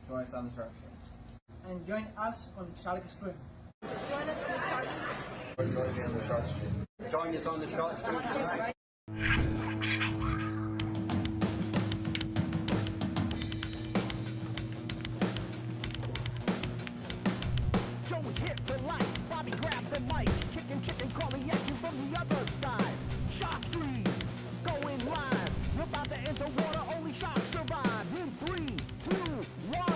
Join us on the Shark Stream. And join us on Shark Stream. Join us on the Shark Stream. Join me on the Shark Stream. Join us on the Shark Stream tonight. Joey hit the lights, Bobby grabbed the mic, chicken calling at you from the other side. Shark 3, going live. You're about to enter water, only sharks survive. In 3, 2, 1.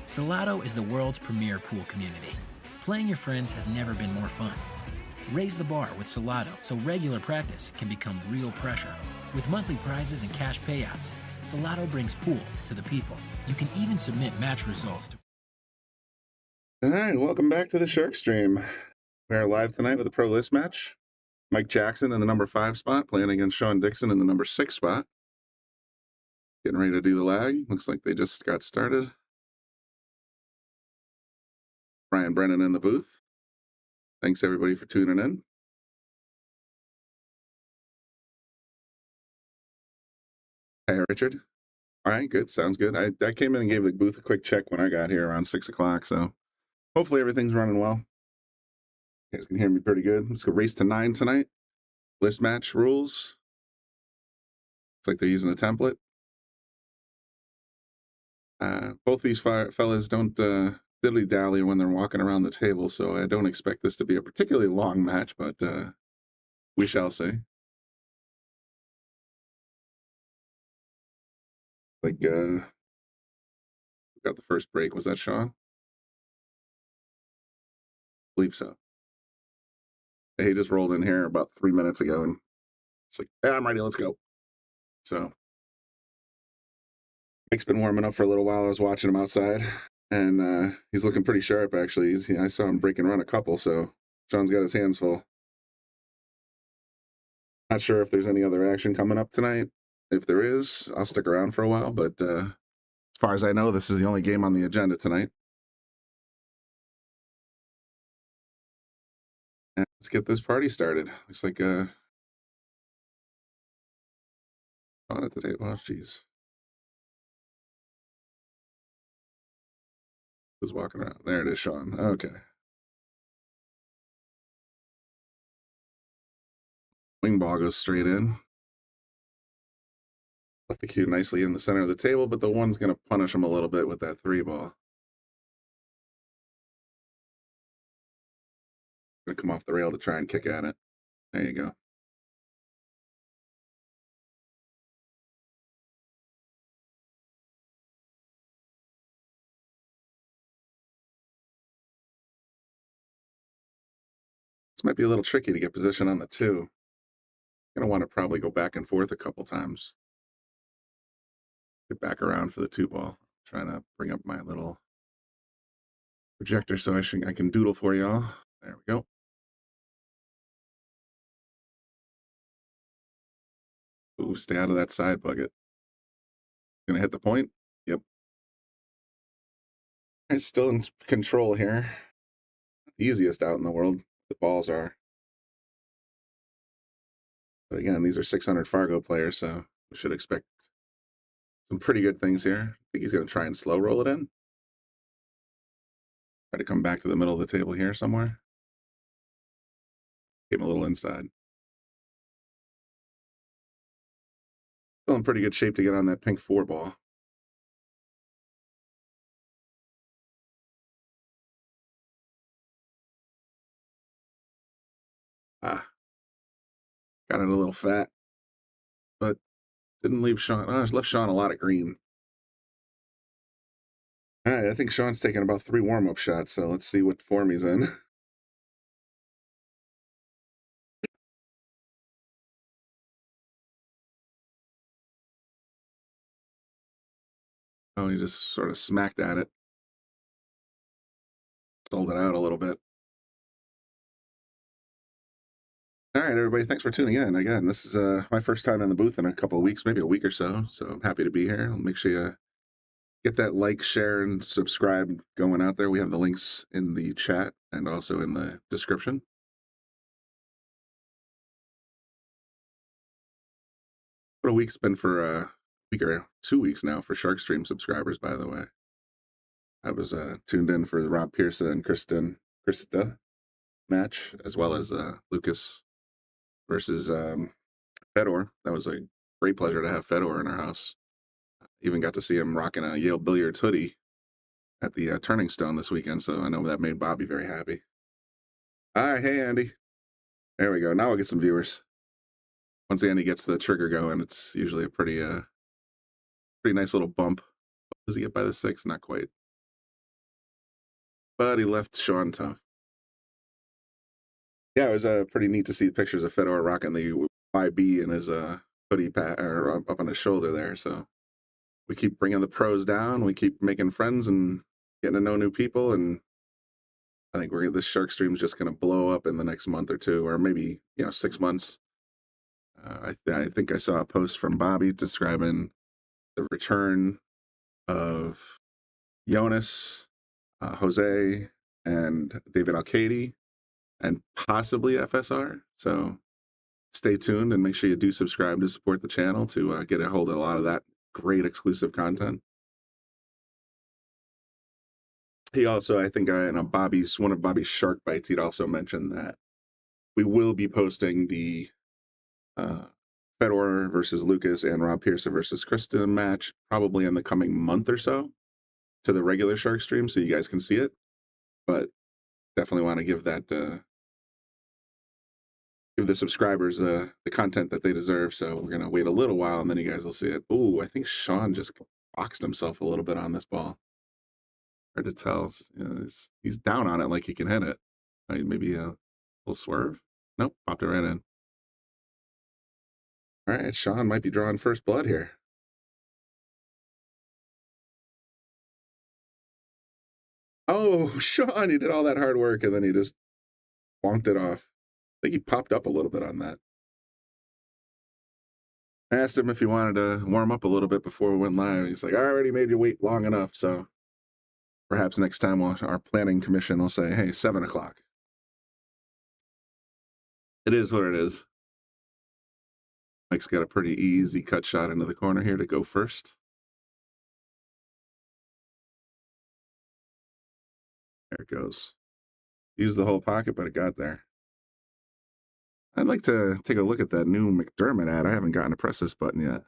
Salotto is the world's premier pool community. Playing your friends has never been more fun. Raise the bar with Salotto so regular practice can become real pressure. With monthly prizes and cash payouts, Salotto brings pool to the people. You can even submit match results to... All right, welcome back to the Shark Stream. We are live tonight with a pro list match. Mike Jackson in the number 5 spot, playing against Shawn Dickson in the number 6 spot. Getting ready to do the lag. Looks like they just got started. Brian Brennan in the booth. Thanks everybody for tuning in. Hey, Richard. All right, good. Sounds good. I came in and gave the booth a quick check when I got here around 6 o'clock, so hopefully everything's running well. You guys can hear me pretty good. Let's go race to 9 tonight. List match rules. Looks like they're using a template. Both these fellas don't dilly-dally when they're walking around the table, so I don't expect this to be a particularly long match, but we shall see. Like, we got the first break. Was that Shawn? I believe so. He just rolled in here about 3 minutes ago, and it's like, yeah, I'm ready, let's go. So, Mike's been warming up for a little while. I was watching him outside. And he's looking pretty sharp, actually. I saw him break and run a couple, so Shawn's got his hands full. Not sure if there's any other action coming up tonight. If there is, I'll stick around for a while, but as far as I know, this is the only game on the agenda tonight. And let's get this party started. Looks like on at the table. Oh, jeez. Who's walking around? There it is, Shawn. Okay. Wing ball goes straight in. Left the cue nicely in the center of the table, but the one's going to punish him a little bit with that 3 ball. Going to come off the rail to try and kick at it. There you go. This might be a little tricky to get position on the 2. Going to want to probably go back and forth a couple times. Get back around for the 2 ball. Trying to bring up my little projector so I can doodle for y'all. There we go. Ooh, stay out of that side bucket. Gonna hit the point. Yep. It's still in control here. The easiest out in the world. The balls are. But again, these are 600 Fargo players, so we should expect some pretty good things here. I think he's going to try and slow roll it in. Try to come back to the middle of the table here somewhere. Give him a little inside. Still in pretty good shape to get on that pink 4 ball. Got it a little fat, but didn't leave Shawn. Oh, left Shawn a lot of green. All right, I think Shawn's taking about 3 warm-up shots, so let's see what form he's in. Oh, he just sort of smacked at it. Sold it out a little bit. All right, everybody, thanks for tuning in. Again, this is my first time in the booth in a couple of weeks, maybe a week or so, so I'm happy to be here. Make sure you get that like, share, and subscribe going out there. We have the links in the chat and also in the description. What a week's been for a week or 2 weeks now for Shark Stream subscribers, by the way. I was tuned in for the Rob Pierce and Krista match, as well as Lucas versus Fedor. That was a great pleasure to have Fedor in our house. Even got to see him rocking a Yale Billiards hoodie at the Turning Stone this weekend, so I know that made Bobby very happy. All right, hey, Andy. There we go. Now we'll get some viewers. Once Andy gets the trigger going, it's usually a pretty nice little bump. Does he get by the 6? Not quite. But he left Shawn tough. Yeah, it was pretty neat to see pictures of Fedor rocking the YB in his hoodie or up on his shoulder there. So we keep bringing the pros down. We keep making friends and getting to know new people. And I think this Shark Stream is just going to blow up in the next month or two, or maybe 6 months. I think I saw a post from Bobby describing the return of Jonas, Jose, and David Alcady, and possibly FSR. So stay tuned and make sure you do subscribe to support the channel to get a hold of a lot of that great exclusive content. He also, I think, one of Bobby's Shark Bites, he'd also mentioned that we will be posting the Fedor versus Lucas and Rob Pearson versus Kristen match probably in the coming month or so to the regular Shark Stream, so you guys can see it. But definitely want to give that give the subscribers the content that they deserve. So we're gonna wait a little while and then you guys will see it. Oh, I think Shawn just boxed himself a little bit on this ball. Hard to tell. He's down on it like he can hit it. Maybe a little swerve. Nope, popped it right in. All right, Shawn might be drawing first blood here. Oh, Shawn, he did all that hard work and then he just wonked it off. I think he popped up a little bit on that. I asked him if he wanted to warm up a little bit before we went live. He's like, I already made you wait long enough, so perhaps next time our planning commission will say, hey, 7 o'clock. It is what it is. Mike's got a pretty easy cut shot into the corner here to go first. There it goes. Used the whole pocket, but it got there. I'd like to take a look at that new McDermott ad. I haven't gotten to press this button yet.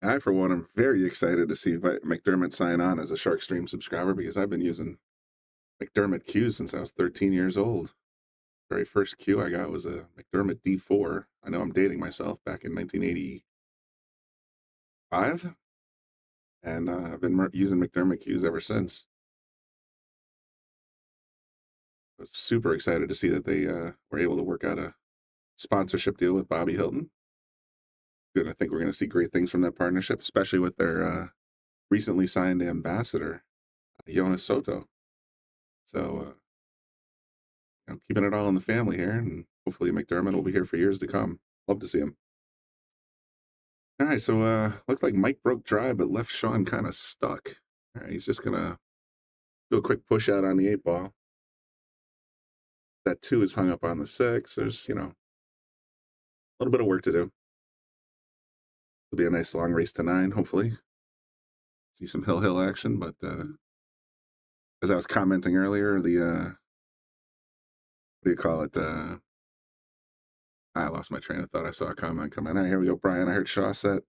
I, for one, am very excited to see McDermott sign on as a Shark Stream subscriber because I've been using McDermott Cues since I was 13 years old. Very first cue I got was a McDermott D4. I know I'm dating myself, back in 1985. And I've been using McDermott Cues ever since. I was super excited to see that they were able to work out a sponsorship deal with Bobby Hilton. Good. I think we're going to see great things from that partnership, especially with their recently signed ambassador, Jonas Soto. So, keeping it all in the family here, and hopefully McDermott will be here for years to come. Love to see him. All right, so looks like Mike broke dry, but left Shawn kind of stuck. All right, he's just going to do a quick push out on the 8 ball. That 2 is hung up on the 6. There's, a little bit of work to do. It'll be a nice long race to 9, hopefully. See some hill action, but as I was commenting earlier, the what do you call it? I lost my train of thought. I saw a comment come in. All right, here we go, Brian. I heard Shaw set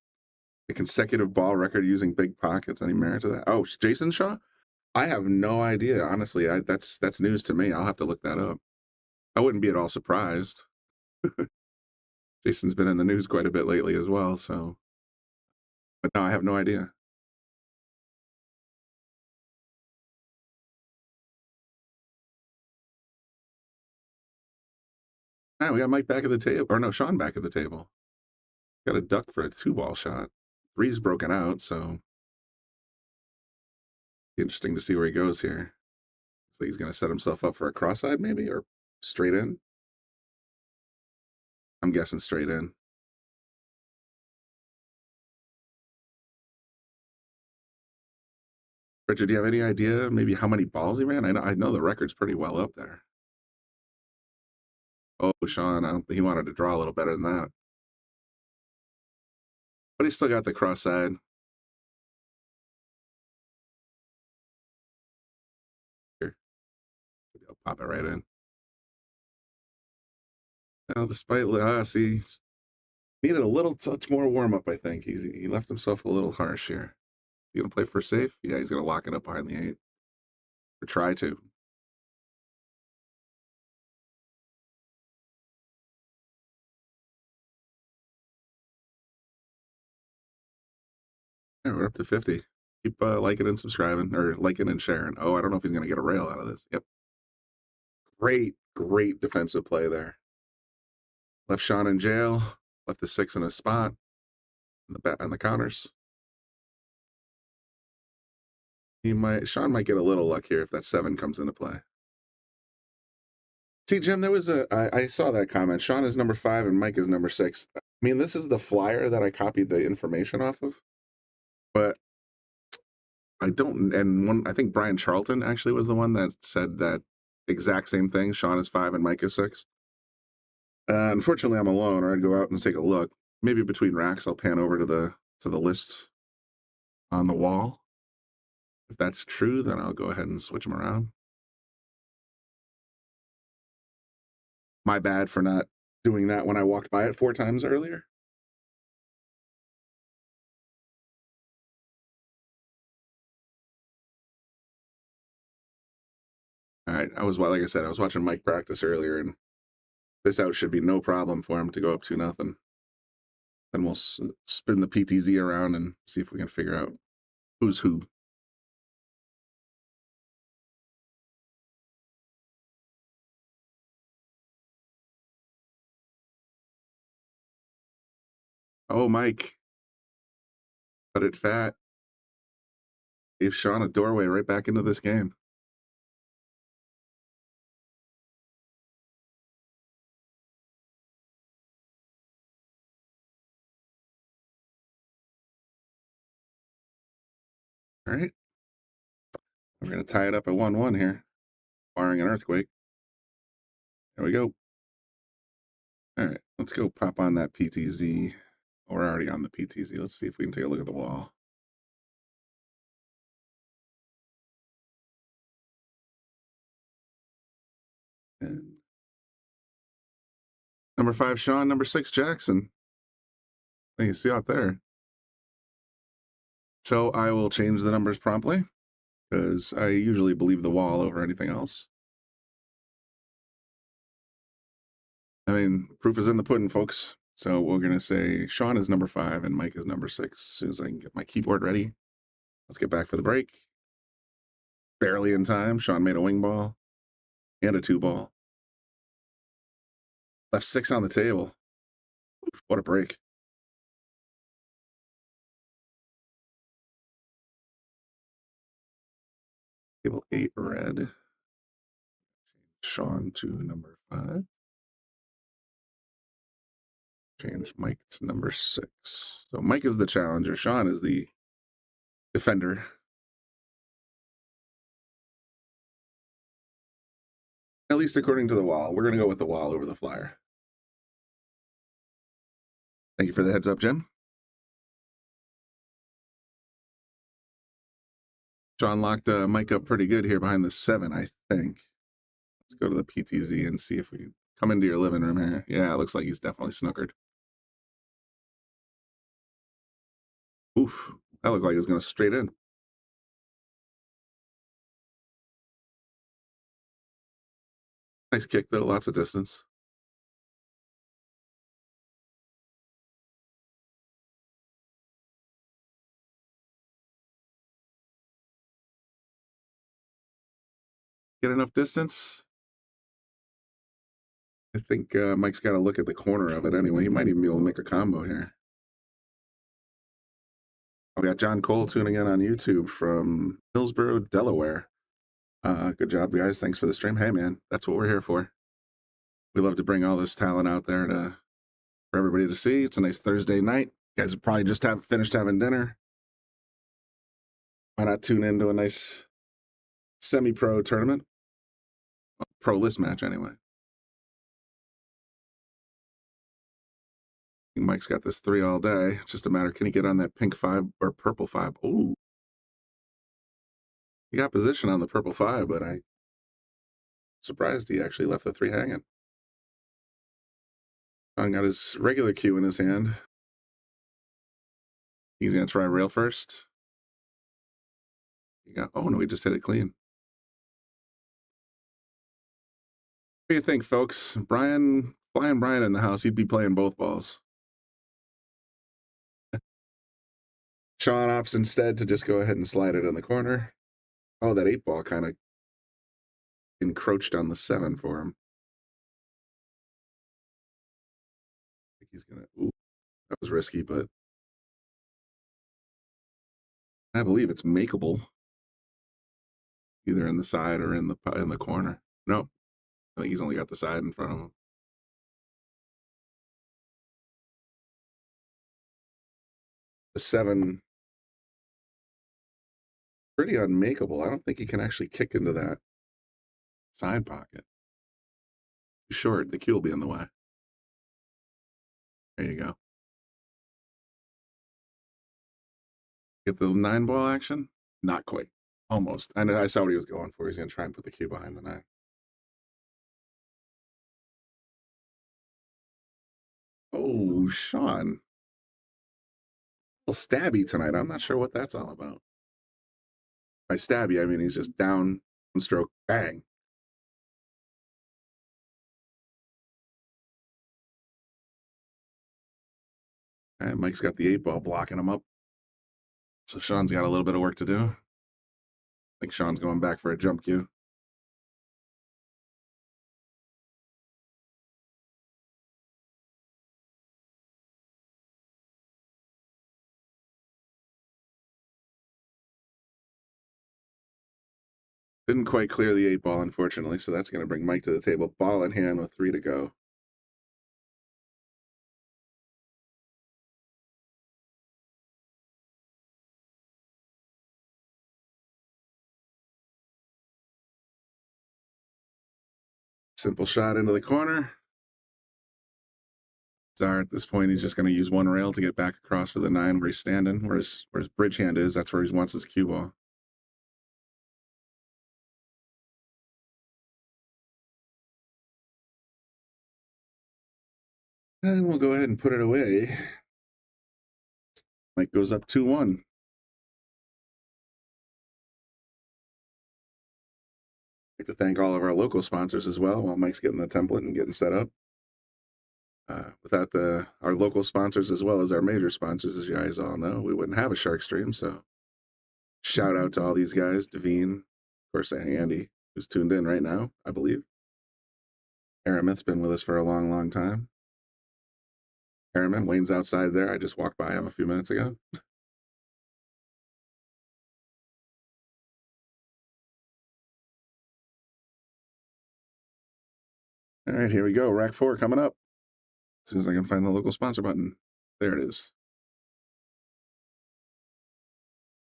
a consecutive ball record using big pockets. Any merit to that? Oh, Jason Shaw? I have no idea, honestly. That's news to me. I'll have to look that up. I wouldn't be at all surprised. Jason's been in the news quite a bit lately as well, so. But no, I have no idea. All right, we got Mike back at the table. Or no, Shawn back at the table. Got a duck for a 2-ball shot. 3's broken out, so. Interesting to see where he goes here. So he's going to set himself up for a cross-side maybe, or straight in? I'm guessing straight in. Richard, do you have any idea maybe how many balls he ran? I know the record's pretty well up there. Oh, Shawn, I don't think he wanted to draw a little better than that. But he still got the cross side. Here. I'll pop it right in. Now, despite, see, needed a little touch more warm-up, I think. He left himself a little harsh here. You gonna play for safe? Yeah, he's gonna lock it up behind the 8. Or try to. Yeah, we're up to 50. Keep liking and subscribing, or liking and sharing. Oh, I don't know if he's gonna get a rail out of this. Yep. Great defensive play there. Left Shawn in jail. Left the 6 in a spot. On the counters. Shawn might get a little luck here if that 7 comes into play. See, Jim, there was I saw that comment. Shawn is number 5 and Mike is number 6. I mean, this is the flyer that I copied the information off of, but I don't. And I think Brian Charlton actually was the one that said that exact same thing. Shawn is 5 and Mike is 6. Unfortunately, I'm alone, or I'd go out and take a look. Maybe between racks, I'll pan over to the list on the wall. If that's true, then I'll go ahead and switch them around. My bad for not doing that when I walked by it 4 times earlier. All right, like I said, I was watching Mike practice earlier, and this out should be no problem for him to go up 2-0. Then we'll spin the PTZ around and see if we can figure out who's who. Oh, Mike. Cut it fat. Gave Shawn a doorway right back into this game. All right. We're going to tie it up at 1-1 here, barring an earthquake. There we go. All right, let's go pop on that PTZ. We're already on the PTZ. Let's see if we can take a look at the wall. And number 5, Shawn. Number 6, Jackson. You see out there. So I will change the numbers promptly, because I usually believe the wall over anything else. I mean, proof is in the pudding, folks. So we're going to say Shawn is number 5 and Mike is number 6. As soon as I can get my keyboard ready, let's get back for the break. Barely in time. Shawn made a wing ball and a 2-ball. Left 6 on the table. What a break. Table 8 red. Shawn to number 5. Change Mike to number 6. So Mike is the challenger. Shawn is the defender. At least according to the wall. We're going to go with the wall over the flyer. Thank you for the heads up, Jim. Shawn locked Mike up pretty good here behind the 7, I think. Let's go to the PTZ and see if we can come into your living room here. Yeah, it looks like he's definitely snookered. Oof, that looked like he was going to straight in. Nice kick, though. Lots of distance. Get enough distance? I think Mike's got to look at the corner of it anyway. He might even be able to make a combo here. We got John Cole tuning in on YouTube from Hillsborough, Delaware. Good job, guys. Thanks for the stream. Hey, man, that's what we're here for. We love to bring all this talent out there for everybody to see. It's a nice Thursday night. You guys probably just finished having dinner. Why not tune into a nice semi-pro tournament? Pro list match, anyway. Mike's got this 3 all day. It's just a matter, can he get on that pink 5 or purple 5? Ooh. He got position on the purple 5, but I'm surprised he actually left the 3 hanging. Shawn got his regular cue in his hand. He's going to try rail first. Oh, no, he just hit it clean. What do you think, folks? Flying Brian in the house, he'd be playing both balls. Shawn opts instead to just go ahead and slide it in the corner. Oh, that 8 ball kind of encroached on the 7 for him. I think he's gonna. Ooh, that was risky, but I believe it's makeable, either in the side or in the corner. Nope, I think he's only got the side in front of him. The 7, pretty unmakeable. I don't think he can actually kick into that side pocket. Short, the cue will be in the way. There you go. Get the 9 ball action? Not quite. Almost. I saw what he was going for. He's going to try and put the cue behind the 9. Oh, Shawn. A little stabby tonight. I'm not sure what that's all about. By stabby, I mean he's just down, 1 stroke, bang. All right, Mike's got the 8 ball blocking him up. So Shawn's got a little bit of work to do. I think Shawn's going back for a jump cue. Didn't quite clear the 8 ball, unfortunately, so that's going to bring Mike to the table. Ball in hand with 3 to go. Simple shot into the corner. Czar at this point, he's just going to use 1 rail to get back across for the 9 where he's standing, where his bridge hand is. That's where he wants his cue ball. And we'll go ahead and put it away. Mike goes up 2-1. I'd like to thank all of our local sponsors as well while Mike's getting the template and getting set up. Without our local sponsors as well as our major sponsors, as you guys all know, we wouldn't have a Shark Stream. So shout out to all these guys. Devine, of course, Andy, who's tuned in right now, I believe. Aramith's been with us for a long, long time. Aramith, Wayne's outside there. I just walked by him a few minutes ago. All right, here we go. Rack 4 coming up. As soon as I can find the local sponsor button. There it is.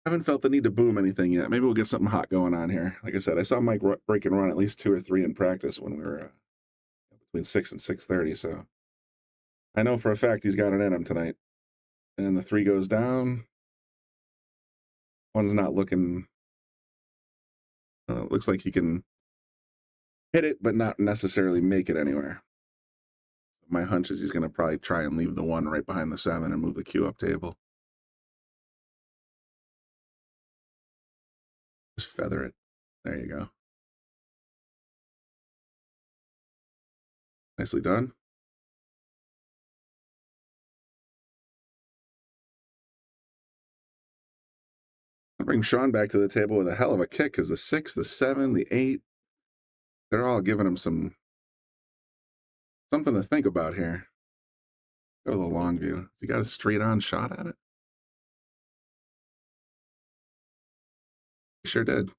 I haven't felt the need to boom anything yet. Maybe we'll get something hot going on here. Like I said, I saw Mike break and run at least 2 or 3 in practice when we were between 6 and 6:30. So I know for a fact he's got it in him tonight. And the 3 goes down. One's not looking Looks like he can hit it, but not necessarily make it anywhere. My hunch is he's going to probably try and leave the 1 right behind the 7 and move the cue up table. Just feather it. There you go. Nicely done. I'll bring Shawn back to the table with a hell of a kick because the 6, the 7, the 8, they're all giving him something to think about here. Go to the long view. He got a straight on shot at it. He sure did.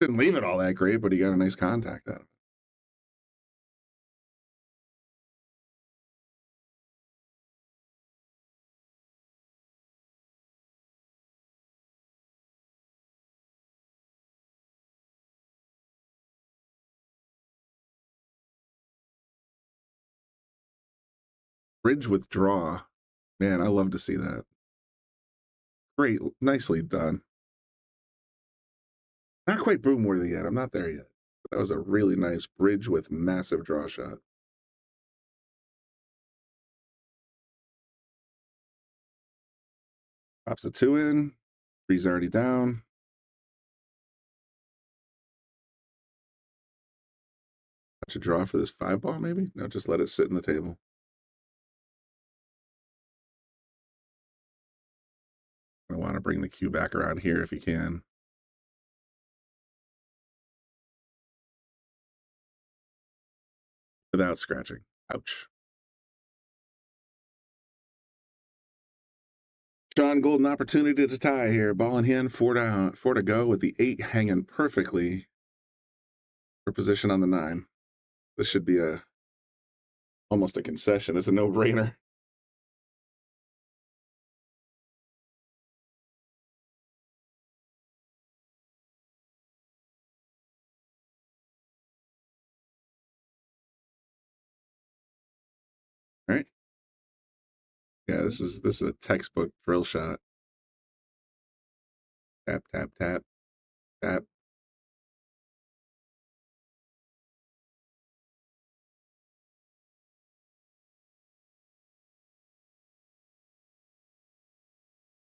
Didn't leave it all that great, but he got a nice contact out of it. Bridge with draw. Man, I love to see that. Great. Nicely done. Not quite broom worthy yet. I'm not there yet. But that was a really nice bridge with massive draw shot. Pops a 2 in. 3's already down. Touch a draw for this 5 ball, maybe? No, just let it sit in the table. I want to bring the cue back around here if you can. Without scratching. Ouch. Shawn, golden opportunity to tie here. Ball in hand, 4 down, 4 to go with the 8 hanging perfectly for position on the 9. This should be almost a concession. It's a no-brainer. Right? Yeah, this is a textbook drill shot. Tap, tap, tap, tap.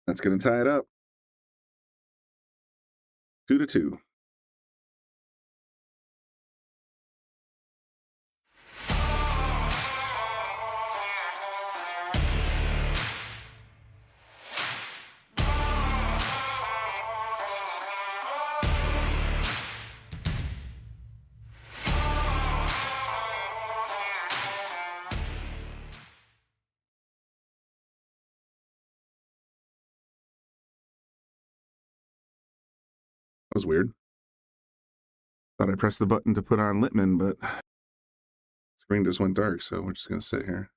That's going to tie it up. 2-2. That was weird. Thought I pressed the button to put on Littman, but screen just went dark, so we're just going to sit here.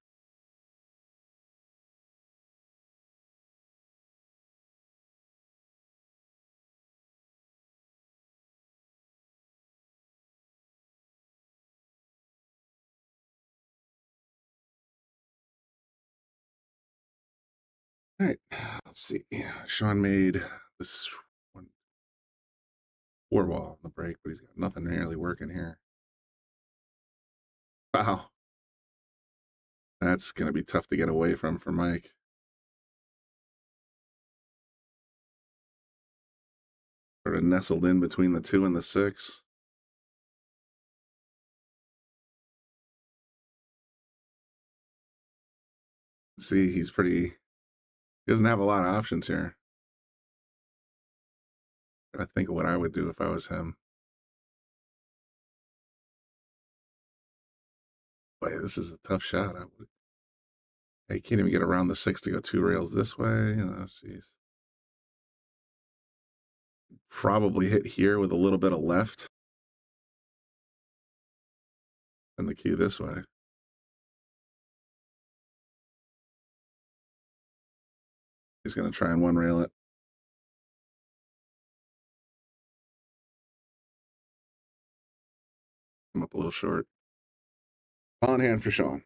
All right, let's see. Shawn made this 4 ball on the break, but he's got nothing nearly working here. Wow. That's going to be tough to get away from for Mike. Sort of nestled in between the 2 and the 6. See, he doesn't have a lot of options here. I think of what I would do if I was him. Boy, this is a tough shot. I can't even get around the 6 to go 2 rails this way. Oh, jeez. Probably hit here with a little bit of left. And the cue this way. He's going to try and 1 rail it. I'm up a little short. On hand for Shawn.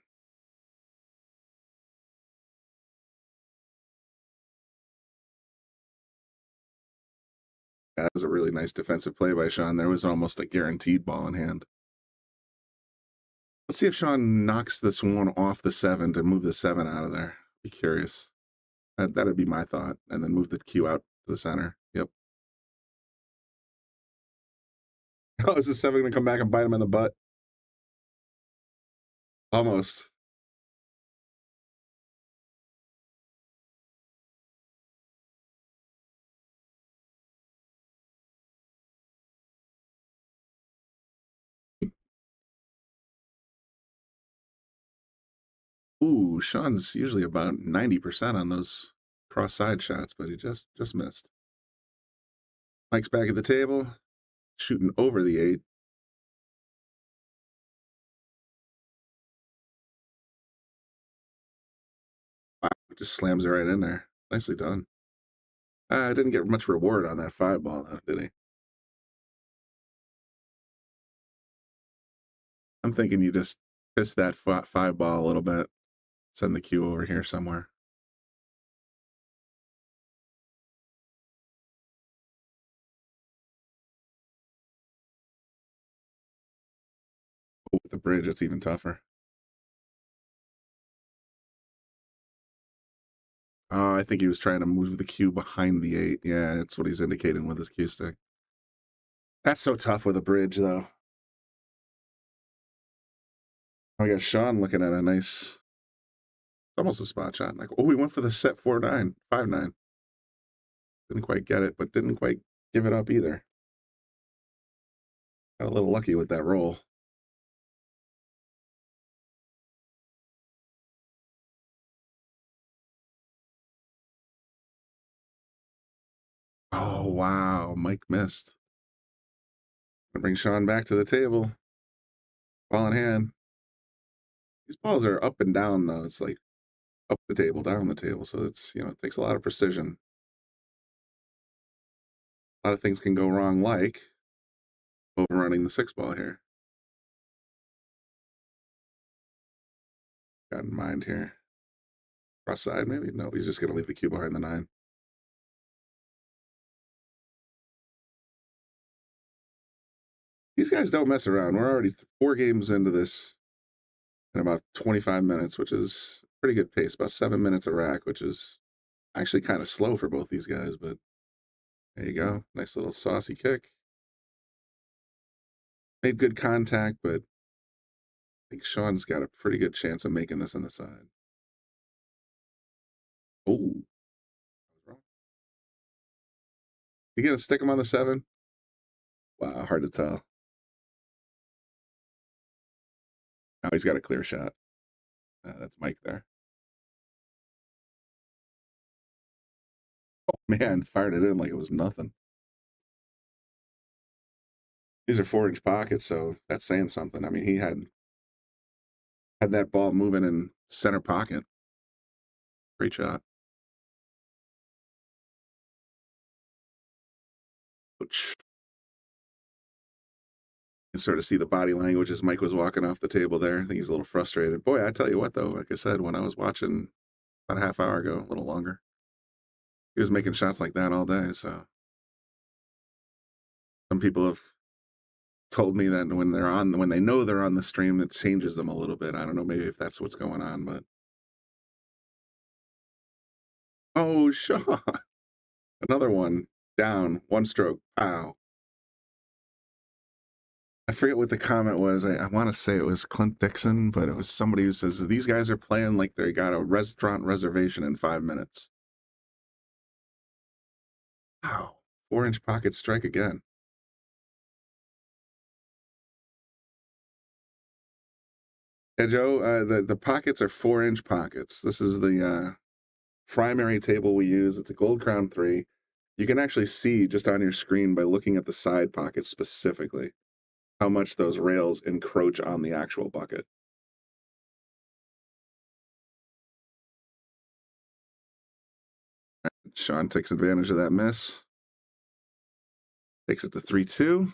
That was a really nice defensive play by Shawn. There was almost a guaranteed ball in hand. Let's see if Shawn knocks this one off the 7 to move the 7 out of there. Be curious. That'd be my thought. And then move the cue out to the center. Yep. Oh, is the 7 going to come back and bite him in the butt? Almost. Ooh, Shawn's usually about 90% on those cross-side shots, but he just missed. Mike's back at the table, shooting over the 8. Wow, just slams it right in there. Nicely done. I didn't get much reward on that 5 ball, though, did he? I'm thinking you just piss that 5 ball a little bit. Send the cue over here somewhere. Oh, with the bridge, it's even tougher. Oh, I think he was trying to move the cue behind the 8. Yeah, that's what he's indicating with his cue stick. That's so tough with a bridge, though. I got Shawn looking at a nice, almost a spot shot. Like, oh, we went for the set 4-9, 5-9. Didn't quite get it, but didn't quite give it up either. Got a little lucky with that roll. Oh, wow. Mike missed. Gonna bring Shawn back to the table. Ball in hand. These balls are up and down, though. It's like up the table, down the table. So it's, it takes a lot of precision. A lot of things can go wrong, like overrunning the 6 ball here. Got in mind here. Cross side, maybe? No, he's just going to leave the cue behind the 9. These guys don't mess around. We're already 4 games into this in about 25 minutes, which is pretty good pace. About 7 minutes a rack, which is actually kind of slow for both these guys, but there you go. Nice little saucy kick. Made good contact, but I think Shawn's got a pretty good chance of making this on the side. Oh. You gonna stick him on the 7? Wow, hard to tell. Now he's got a clear shot. That's Mike there. Oh, man, fired it in like it was nothing. These are 4-inch pockets, so that's saying something. I mean, he had that ball moving in center pocket. Great shot. Ouch. You can sort of see the body language as Mike was walking off the table there. I think he's a little frustrated. Boy, I tell you what, though, like I said, when I was watching about a half hour ago, a little longer, he was making shots like that all day. So some people have told me that when they know they're on the stream, it changes them a little bit. I don't know, maybe if that's what's going on, but oh, Shawn, another one down, 1 stroke, pow. I forget what the comment was. I want to say it was Clint Dickson, but it was somebody who says these guys are playing like they got a restaurant reservation in 5 minutes. Wow, 4-inch pocket strike again. Yeah, Joe, the pockets are 4-inch pockets. This is the primary table we use. It's a Gold Crown 3. You can actually see just on your screen by looking at the side pockets specifically how much those rails encroach on the actual bucket. Shawn takes advantage of that miss. Takes it to 3-2.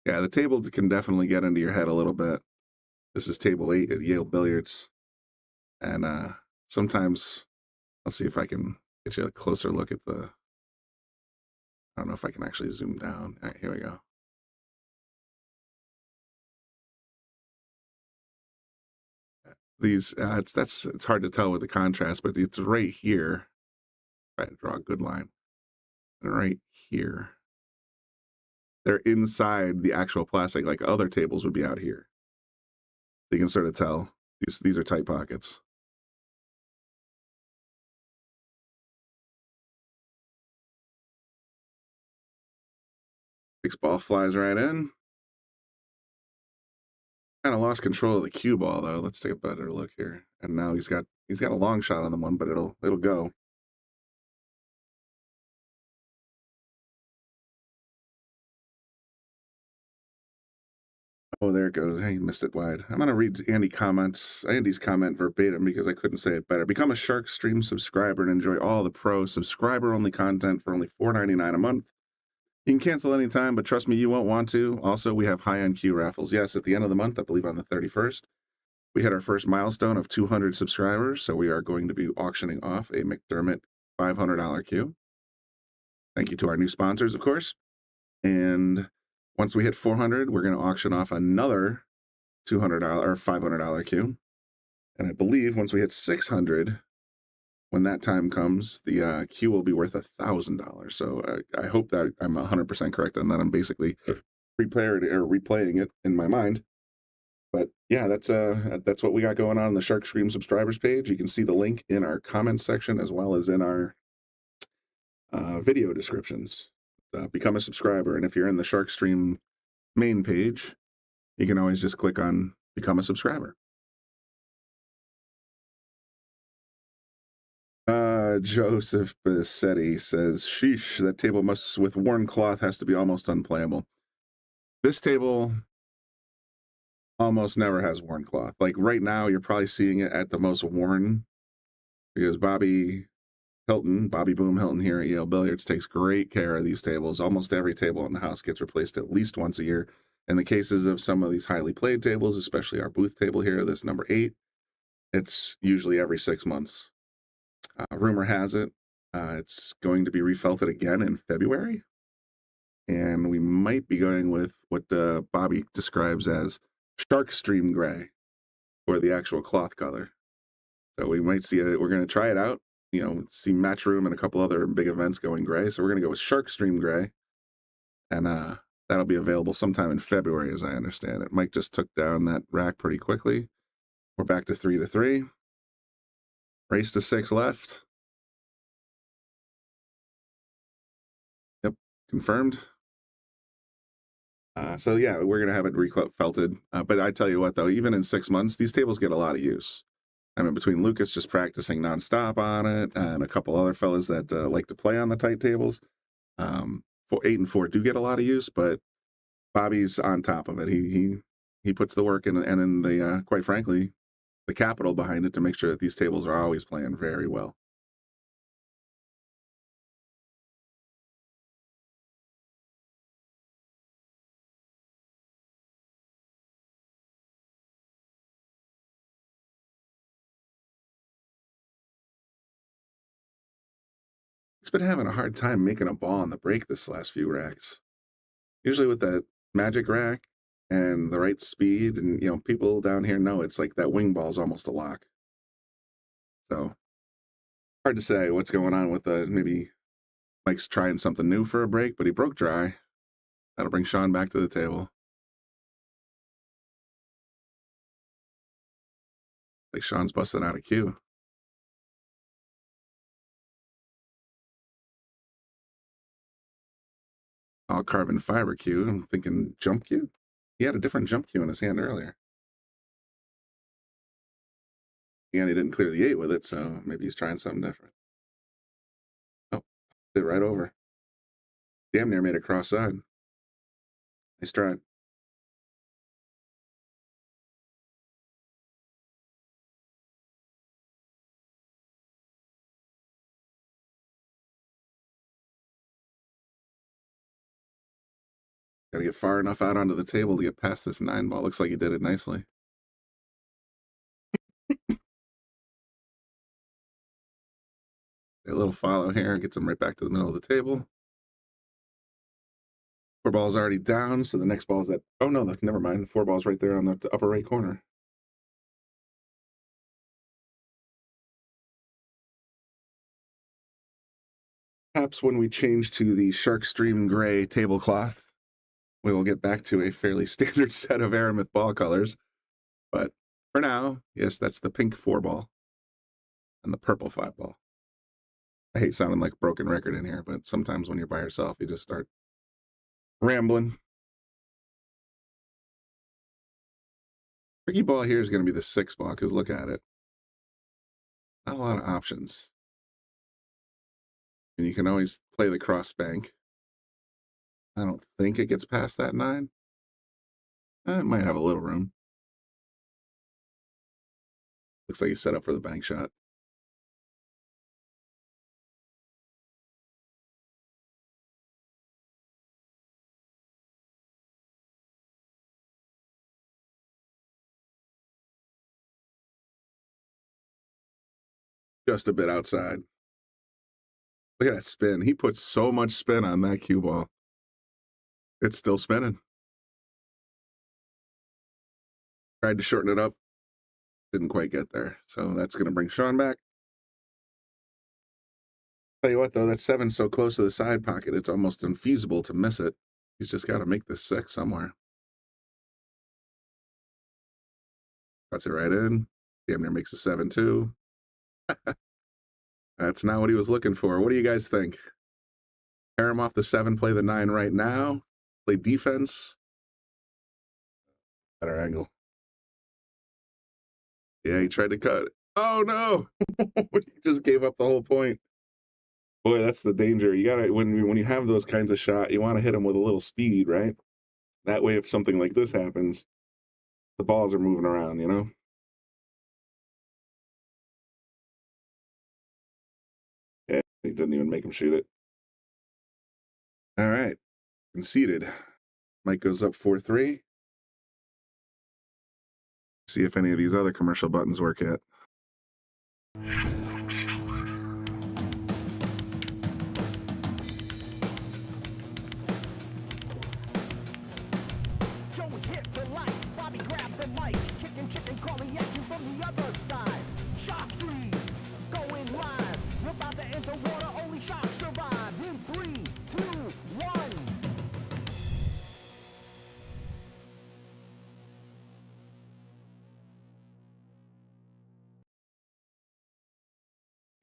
Yeah, the table can definitely get into your head a little bit. This is table 8 at Yale Billiards. And sometimes, I'll see if I can Get you a closer look at the, I don't know if I can actually zoom down. All right, here we go. These, it's hard to tell with the contrast, but it's right here. Try to draw a good line. And right here. They're inside the actual plastic, like other tables would be out here. You can sort of tell these are tight pockets. Six ball flies right in. Kind of lost control of the cue ball though. Let's take a better look here. And now he's got a long shot on the one, but it'll go. Oh, there it goes. Hey, missed it wide. I'm gonna read Andy's comment verbatim because I couldn't say it better. Become a Shark Stream subscriber and enjoy all the pro subscriber-only content for only $4.99 a month. You can cancel anytime, but trust me, you won't want to. Also, we have high-end Q raffles. Yes, at the end of the month, I believe on the 31st, we hit our first milestone of 200 subscribers, so we are going to be auctioning off a McDermott $500 Q. Thank you to our new sponsors, of course. And once we hit 400, we're going to auction off another $200 or $500 Q. And I believe once we hit 600, when that time comes, the Q will be worth $1,000. So I hope that I'm 100% correct on that. I'm basically replaying it in my mind. But yeah, that's what we got going on the Shark Stream subscribers page. You can see the link in our comments section as well as in our video descriptions. Become a subscriber, and if you're in the Shark Stream main page, you can always just click on Become a Subscriber. Joseph Bassetti says, sheesh, that table with worn cloth has to be almost unplayable. This table almost never has worn cloth. Like right now, you're probably seeing it at the most worn because Bobby Boom Hilton here at Yale Billiards takes great care of these tables. Almost every table in the house gets replaced at least once a year. In the cases of some of these highly played tables, especially our booth table here, this number 8, it's usually every 6 months. Rumor has it, it's going to be refelted again in February. And we might be going with what Bobby describes as Shark Stream Gray, or the actual cloth color. So we might see it. We're going to try it out. You know, see Match Room and a couple other big events going gray. So we're going to go with Shark Stream Gray. And that'll be available sometime in February, as I understand it. Mike just took down that rack pretty quickly. We're back to 3-3. Race to 6 left. Yep, confirmed. So yeah, we're going to have it refelted. But I tell you what, though, even in 6 months, these tables get a lot of use. I mean, between Lucas just practicing nonstop on it and a couple other fellas that like to play on the tight tables, 8 and 4 do get a lot of use, but Bobby's on top of it. He puts the work in, and in the quite frankly, the capital behind it to make sure that these tables are always playing very well. He's been having a hard time making a ball on the break this last few racks. Usually with that magic rack and the right speed, and you know, people down here know it's like that wing ball is almost a lock. So hard to say what's going on with maybe Mike's trying something new for a break, but he broke dry. That'll bring Shawn back to the table. Like Shawn's busting out a cue. All carbon fiber cue. I'm thinking jump cue. He had a different jump cue in his hand earlier. Again, he didn't clear the 8 with it, so maybe he's trying something different. Oh, did right over. Damn near made a cross side. Nice try. Got to get far enough out onto the table to get past this 9 ball. Looks like he did it nicely. A little follow here gets him right back to the middle of the table. 4 balls already down, so the next ball is that. Oh no, never mind. 4 balls right there on the upper right corner. Perhaps when we change to the Shark Stream Gray tablecloth, we will get back to a fairly standard set of Aramith ball colors. But for now, yes, that's the pink 4 ball and the purple 5 ball. I hate sounding like a broken record in here, but sometimes when you're by yourself, you just start rambling. Tricky ball here is going to be the 6 ball, because look at it. Not a lot of options. And you can always play the cross bank. I don't think it gets past that 9. It might have a little room. Looks like he's set up for the bank shot. Just a bit outside. Look at that spin. He puts so much spin on that cue ball. It's still spinning. Tried to shorten it up. Didn't quite get there. So that's going to bring Shawn back. Tell you what, though, that 7's so close to the side pocket, it's almost unfeasible to miss it. He's just got to make this 6 somewhere. Cuts it right in. Damn near makes a 7, too. That's not what he was looking for. What do you guys think? Pair him off the 7, play the 9 right now. Play defense. Better angle. Yeah, he tried to cut it. Oh, no. He just gave up the whole point. Boy, that's the danger. You gotta, when you have those kinds of shot, you want to hit them with a little speed, right? That way, if something like this happens, the balls are moving around, you know? Yeah, he didn't even make him shoot it. All right, conceded. Mike goes up 4-3. See if any of these other commercial buttons work yet. Joey hit the lights, Bobby grabbed the mic, chicken calling at you from the other side. Shock 3, going live. You're about to enter water, only sharks survive. In 3, 2, 1.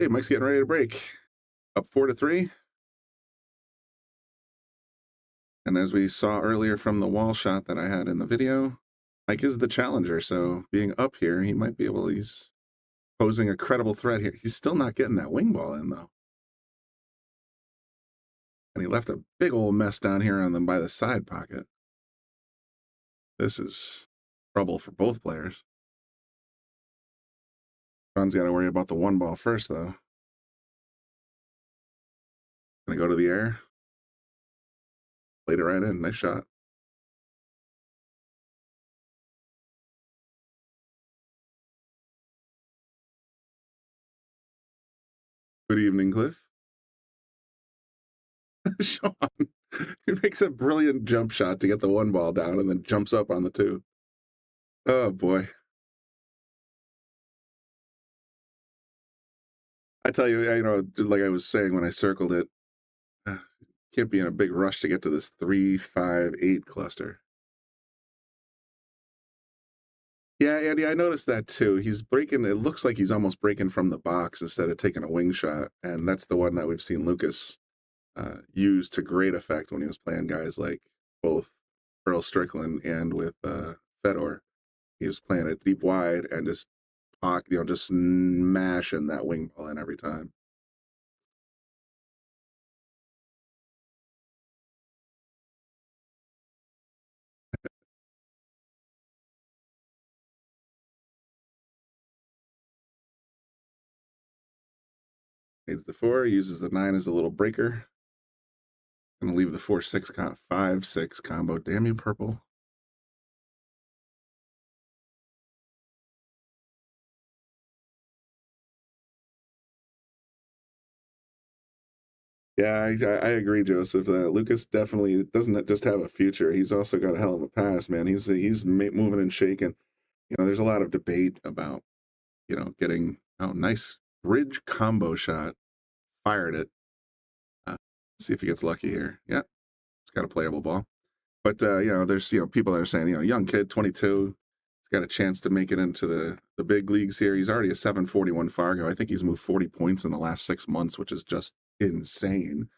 Hey, Mike's getting ready to break. Up 4-3. And as we saw earlier from the wall shot that I had in the video, Mike is the challenger. So being up here, he might be able, he's posing a credible threat here. He's still not getting that wing ball in, though. And he left a big old mess down here on them by the side pocket. This is trouble for both players. Shawn's got to worry about the 1 ball first, though. Gonna go to the air. Played it right in. Nice shot. Good evening, Cliff. Shawn. He makes a brilliant jump shot to get the 1 ball down and then jumps up on the 2. Oh, boy. I tell you, you know, like I was saying when I circled it, can't be in a big rush to get to this 3-5-8 cluster. Yeah, Andy, I noticed that too. He's breaking, it looks like he's almost breaking from the box instead of taking a wing shot. And that's the one that we've seen Lucas use to great effect when he was playing guys like both Earl Strickland and with Fedor. He was playing it deep wide and just just smashing that wing ball in every time. Needs the 4, uses the 9 as a little breaker. Gonna leave the 4-6 5-6 combo. Damn you, purple. Yeah, I agree, Joseph. Lucas definitely doesn't just have a future. He's also got a hell of a past, man. He's moving and shaking. You know, there's a lot of debate about, you know, getting nice bridge combo shot, fired it. See if he gets lucky here. Yeah, he's got a playable ball. But you know, there's people that are saying, you know, young kid, 22, he's got a chance to make it into the big leagues here. He's already a 741 Fargo. I think he's moved 40 points in the last 6 months, which is just insane.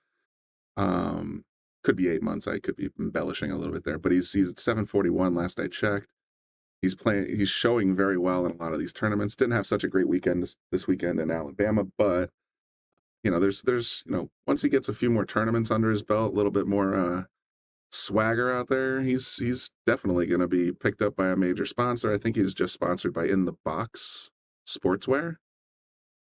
Could be 8 months. I could be embellishing a little bit there, but he's at 741 last I checked. He's showing very well in a lot of these tournaments. Didn't have such a great weekend this weekend in Alabama, but you know, there's you know, once he gets a few more tournaments under his belt, a little bit more swagger out there, he's definitely going to be picked up by a major sponsor. I think he was just sponsored by In the Box Sportswear,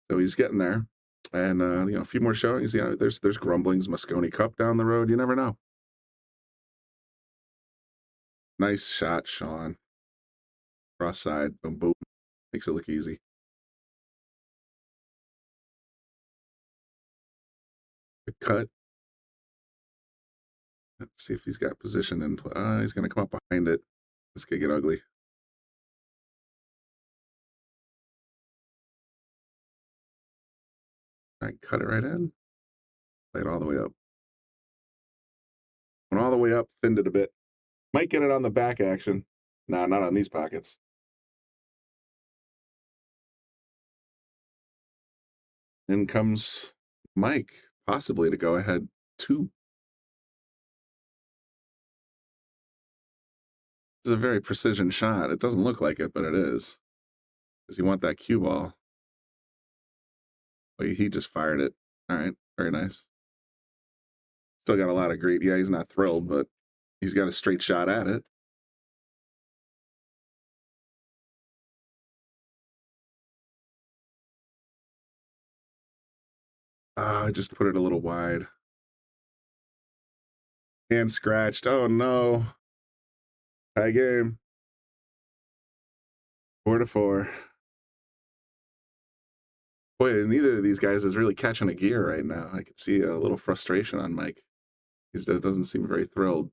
so he's getting there. And you know, a few more showings. You know, there's grumblings, Moscone Cup down the road. You never know. Nice shot, Shawn. Cross side, boom, boom. Makes it look easy. Good cut. Let's see if he's got position in play. He's going to come up behind it. This could get ugly. All right, cut it right in. Play it all the way up. Went all the way up, thinned it a bit. Might get it on the back action. Nah, not on these pockets. In comes Mike, possibly to go ahead 2. This is a very precision shot. It doesn't look like it, but it is. Because you want that cue ball. Oh, he just fired it. All right, very nice. Still got a lot of great. Yeah, he's not thrilled, but he's got a straight shot at it. I just put it a little wide. Hand scratched. Oh, no. Tie game. 4-4. Boy, neither of these guys is really catching a gear right now. I can see a little frustration on Mike. He doesn't seem very thrilled.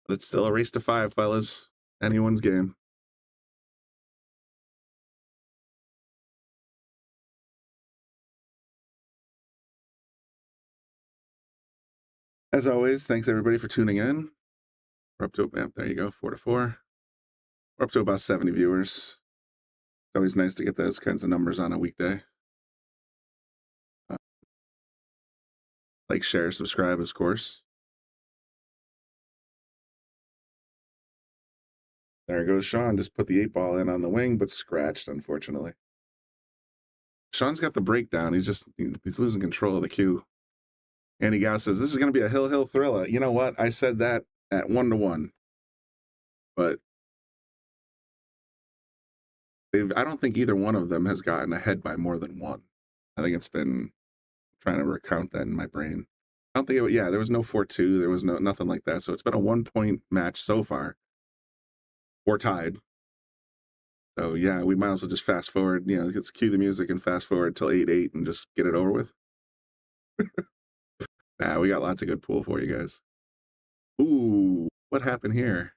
But it's still a race to 5, fellas. Anyone's game. As always, thanks everybody for tuning in. We're up to, there you go, 4-4. We're up to about 70 viewers. It's always nice to get those kinds of numbers on a weekday. Like, share, subscribe, of course. There goes Shawn. Just put the 8 ball in on the wing, but scratched, unfortunately. Shawn's got the breakdown. He's losing control of the cue. Andy Gow says, this is going to be a hill thriller. You know what? I said that at 1-1. But I don't think either one of them has gotten ahead by more than 1. I think it's been trying to recount that in my brain. I don't think there was no 4-2. There was nothing like that. So it's been a 1-point match so far. Or tied. So yeah, we might as well just fast forward, you know, let's cue the music and fast forward till 8-8 and just get it over with. Nah, we got lots of good pool for you guys. Ooh, what happened here?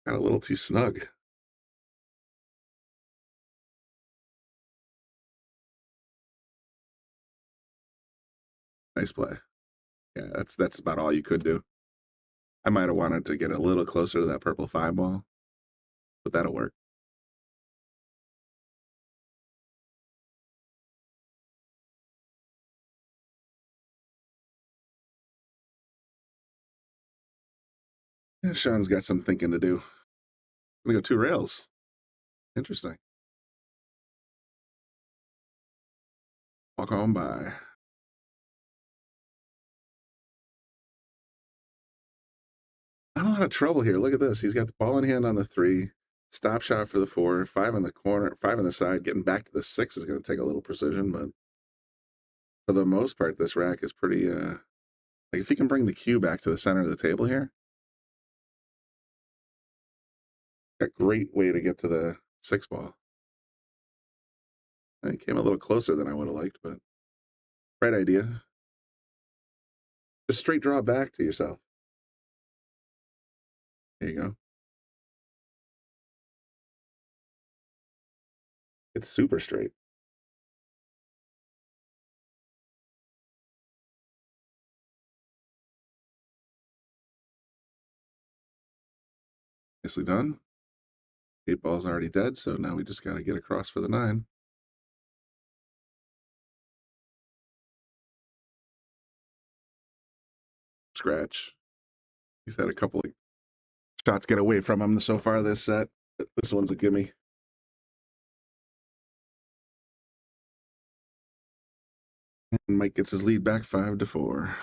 Got a little too snug. Nice play. Yeah, that's about all you could do. I might have wanted to get a little closer to that purple 5 ball, but that'll work. Yeah, Shawn's got some thinking to do. I'm gonna go 2 rails. Interesting. Walk on by. Not a lot of trouble here. Look at this. He's got the ball in hand on the 3. Stop shot for the 4. 5 in the corner. 5 on the side. Getting back to the 6 is going to take a little precision, but for the most part, this rack is pretty. Like if he can bring the cue back to the center of the table here, a great way to get to the 6 ball. It came a little closer than I would have liked, but right idea. Just straight draw back to yourself. There you go. It's super straight. Nicely done. 8 ball's already dead, so now we just got to get across for the 9. Scratch. He's had a couple of shots get away from him so far this set. This one's a gimme. And Mike gets his lead back 5-4.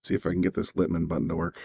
See if I can get this Littman button to work.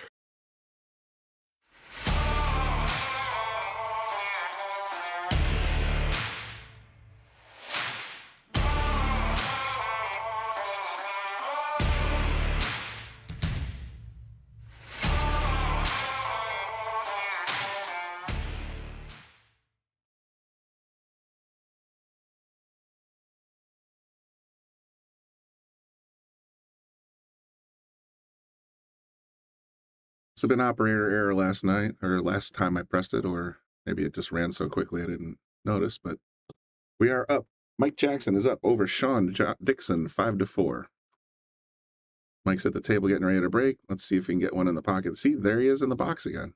It's been operator error last night, or last time I pressed it, or maybe it just ran so quickly I didn't notice, but we are up. Mike Jackson is up over Shawn Dickson 5-4. Mike's at the table getting ready to break. Let's see if we can get one in the pocket. See, there he is in the box again.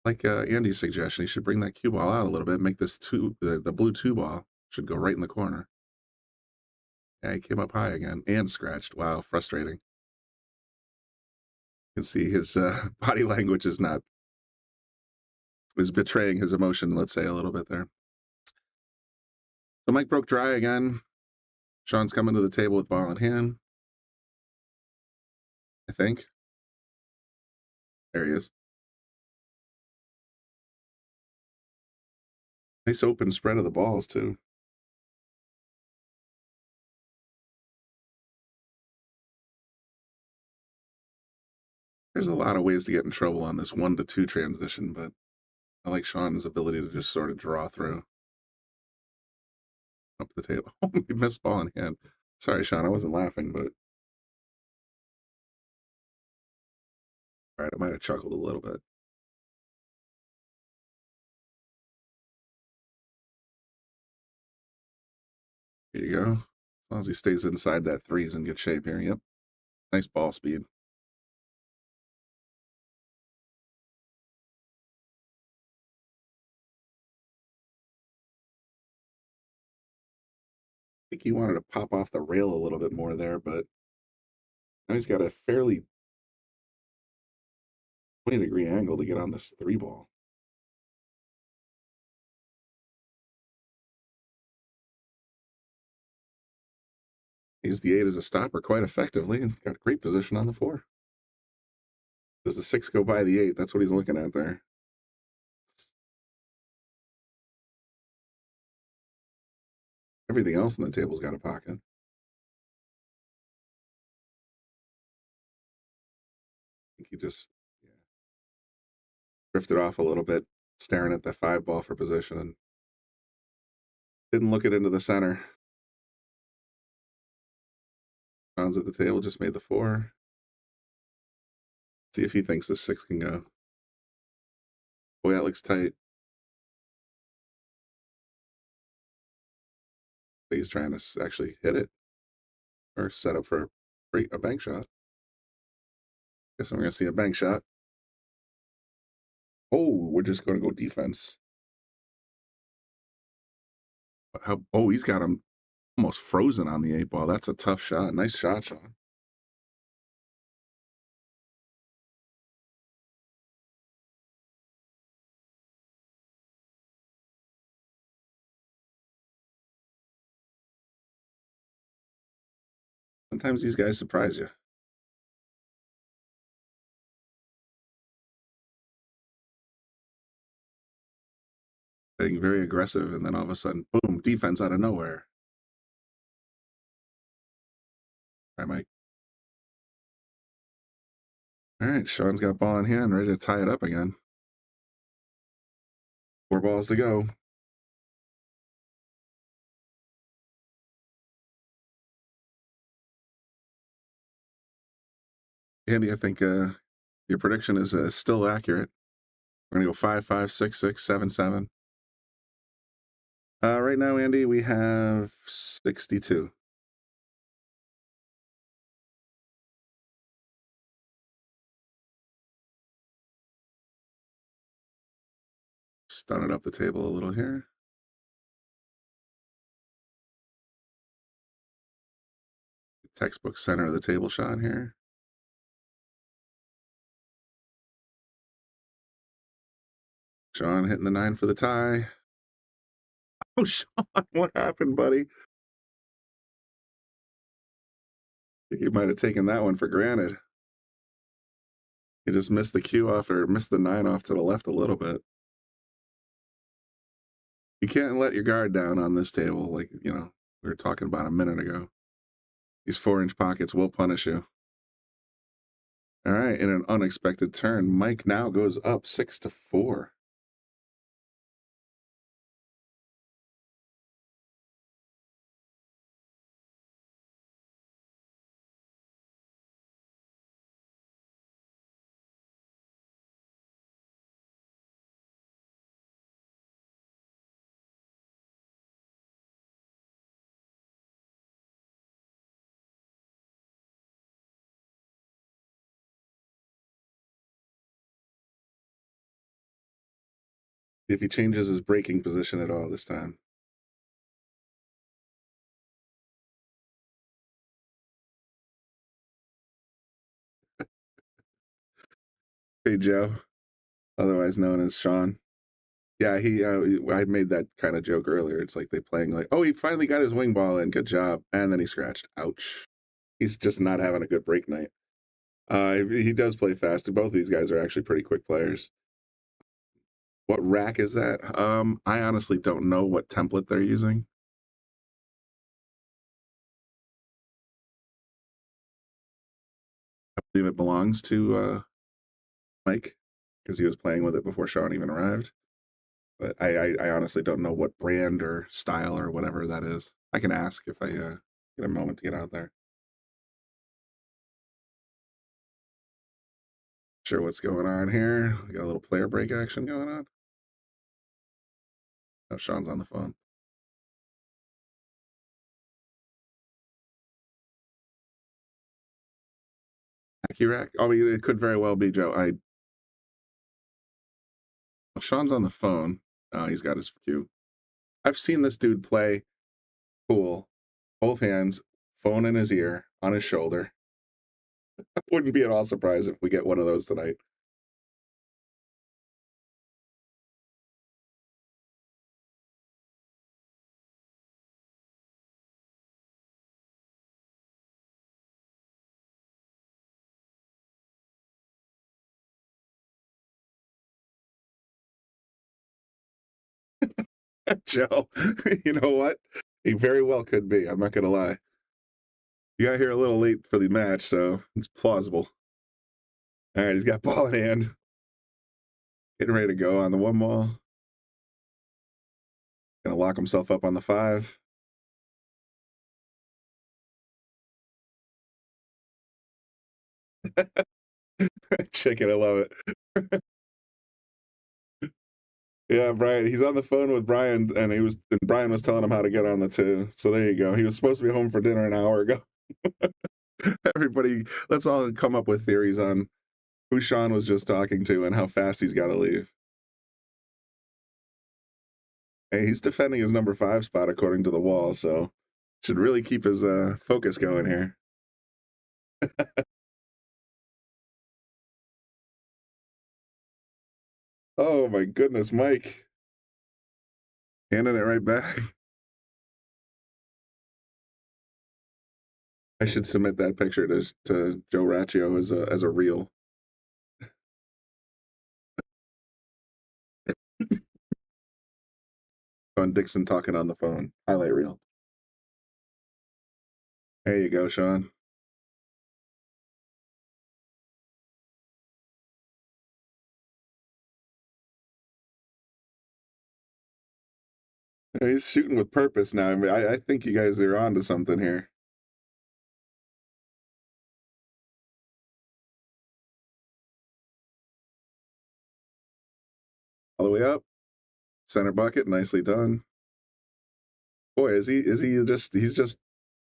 Like Andy's suggestion, he should bring that cue ball out a little bit, make this the blue 2 ball should go right in the corner. Yeah, he came up high again and scratched. Wow, frustrating. You can see his body language is betraying his emotion, let's say, a little bit there. So Mike broke dry again. Shawn's coming to the table with ball in hand, I think. There he is. Nice open spread of the balls, too. There's a lot of ways to get in trouble on this 1-2 transition, but I like Shawn's ability to just sort of draw through. Up the table. Oh, he missed ball in hand. Sorry, Shawn, I wasn't laughing, but all right, I might have chuckled a little bit. Here you go. As long as he stays inside that 3, he's in good shape here. Yep. Nice ball speed. I think he wanted to pop off the rail a little bit more there, but now he's got a fairly 20-degree angle to get on this 3 ball. Used the 8 as a stopper quite effectively and got great position on the 4. Does the 6 go by the 8? That's what he's looking at there. Everything else on the table's got a pocket. I think he just drifted off a little bit, staring at the 5 ball for position and didn't look it into the center. John's at the table, just made the 4. See if he thinks the 6 can go. Boy, that looks tight. He's trying to actually hit it or set up for a bank shot. Guess I'm going to see a bank shot. Oh, we're just going to go defense. Oh, he's got him almost frozen on the 8 ball. That's a tough shot. Nice shot, Shawn. Sometimes these guys surprise you. Being very aggressive, and then all of a sudden, boom, defense out of nowhere. All right, Mike. All right, Shawn's got ball in hand, ready to tie it up again. 4 balls to go. Andy, I think your prediction is still accurate. We're gonna go 5, 5, 6, 6, 7, 7. Right now, Andy, we have 62. Stun it up the table a little here. Textbook center of the table shot here. Shawn hitting the 9 for the tie. Oh, Shawn, what happened, buddy? I think you might have taken that one for granted. You just missed the cue off, or missed the 9 off to the left a little bit. You can't let your guard down on this table, like, we were talking about a minute ago. These 4-inch pockets will punish you. All right, in an unexpected turn, Mike now goes up 6-4. If he changes his braking position at all this time. Hey, Joe, otherwise known as Shawn. Yeah, I made that kind of joke earlier. It's like they playing like, oh, he finally got his wing ball in. Good job. And then he scratched. Ouch. He's just not having a good break night. He does play fast. Both of these guys are actually pretty quick players. What rack is that? I honestly don't know what template they're using. I believe it belongs to Mike, because he was playing with it before Shawn even arrived. But I honestly don't know what brand or style or whatever that is. I can ask if I get a moment to get out there. Sure what's going on here. We got a little player break action going on. Oh, Shawn's on the phone. Rack. I mean, it could very well be Joe. Shawn's on the phone. He's got his cue. I've seen this dude play pool, both hands, phone in his ear, on his shoulder. I wouldn't be at all surprised if we get one of those tonight. Joe, you know what? He very well could be. I'm not going to lie. You got here a little late for the match, so it's plausible. All right, he's got ball in hand. Getting ready to go on the 1 ball. Gonna lock himself up on the 5. Chicken, I love it. Yeah, Brian, he's on the phone with Brian, and Brian was telling him how to get on the 2. So there you go. He was supposed to be home for dinner an hour ago. Everybody, let's all come up with theories on who Shawn was just talking to and how fast he's got to leave. Hey, he's defending his number 5 spot according to the wall, so should really keep his focus going here. Oh my goodness, Mike. Handing it right back. I should submit that picture to Joe Raccio as a reel. On Dickson talking on the phone. Highlight reel. There you go, Shawn. He's shooting with purpose now. I mean, I think you guys are onto something here. All the way up. Center bucket, nicely done. Boy, he's just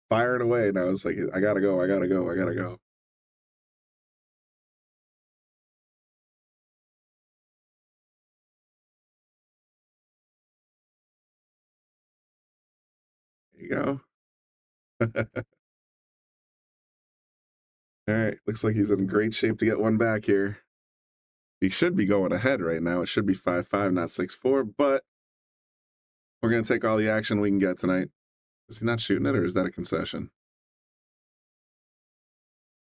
firing away now. It's like, I gotta go. There you go. All right, looks like he's in great shape to get one back here. He should be going ahead right now. It should be 5-5, not 6-4, but we're going to take all the action we can get tonight. Is he not shooting it, or is that a concession?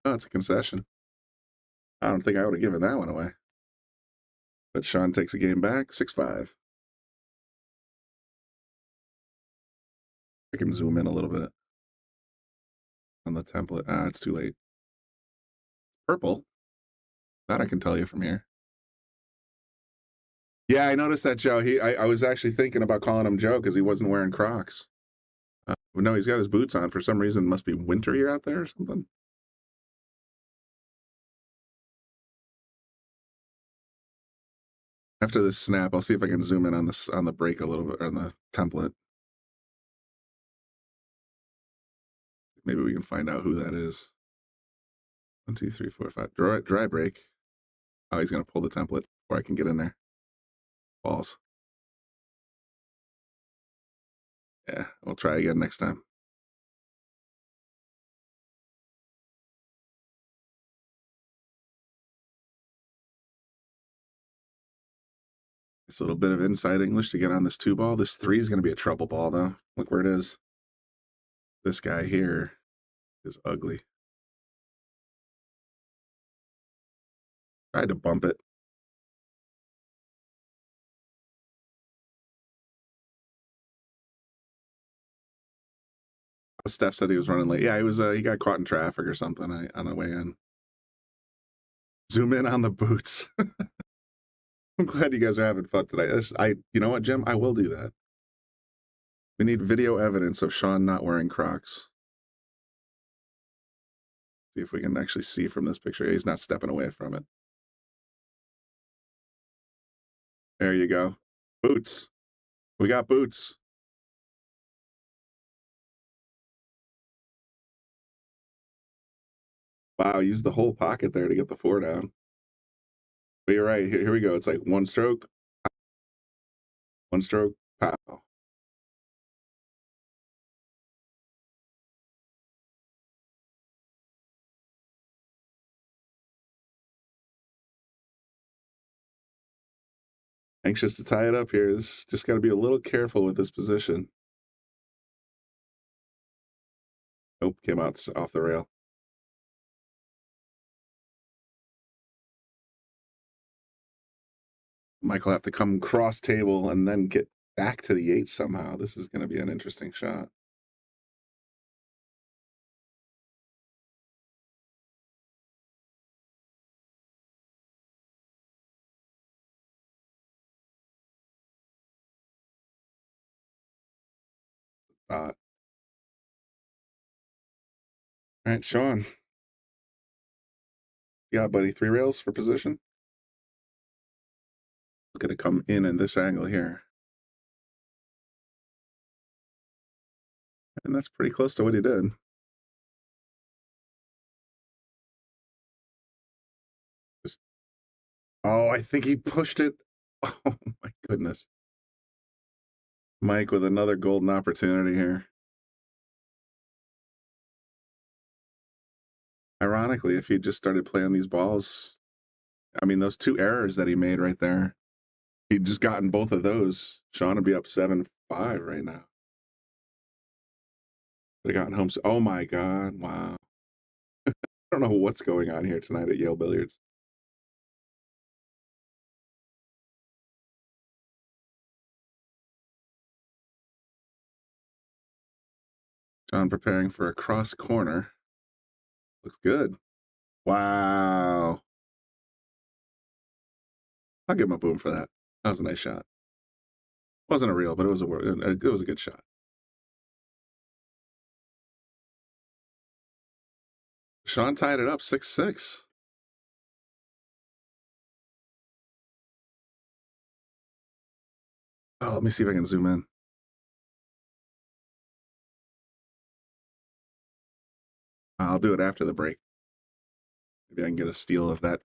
Oh, it's a concession. I don't think I would have given that one away. But Shawn takes a game back, 6-5. I can zoom in a little bit on the template. Ah, it's too late. Purple. That I can tell you from here. Yeah, I noticed that, Joe. I was actually thinking about calling him Joe because he wasn't wearing Crocs. But no, he's got his boots on. For some reason, it must be wintry out there or something. After this snap, I'll see if I can zoom in on the break a little bit, or on the template. Maybe we can find out who that is. 1, 2, 3, 4, 5. Dry break. Oh, he's gonna pull the template before I can get in there. Balls. Yeah, we'll try again next time. It's a little bit of inside English to get on this 2 ball. This 3 is going to be a trouble ball, though. Look where it is. This guy here is ugly. Tried to bump it. Steph said he was running late. Yeah, he got caught in traffic or something on the way in. Zoom in on the boots. I'm glad you guys are having fun tonight. You know what, Jim? I will do that. We need video evidence of Shawn not wearing Crocs. See if we can actually see from this picture. He's not stepping away from it. There you go. Boots. We got boots. Wow, use the whole pocket there to get the 4 down. But you're right. Here we go. It's like one stroke, pow. Anxious to tie it up here. This just got to be a little careful with this position. Nope, came out off the rail. Michael have to come cross table and then get back to the 8 somehow. This is going to be an interesting shot. All right, Shawn. Yeah, buddy. 3 rails for position. Going to come in this angle here. And that's pretty close to what he did. Oh, I think he pushed it. Oh, my goodness. Mike with another golden opportunity here. Ironically, if he just started playing these balls, I mean, those 2 errors that he made right there, he'd just gotten both of those. Shawn would be up 7-5 right now. Would have gotten home. Oh, my God. Wow. I don't know what's going on here tonight at Yale Billiards. Shawn preparing for a cross corner. Looks good. Wow. I'll give him a boom for that. That was a nice shot. Wasn't a real, but it was a good shot. Shawn tied it up 6-6. Oh, let me see if I can zoom in. I'll do it after the break. Maybe I can get a steal of that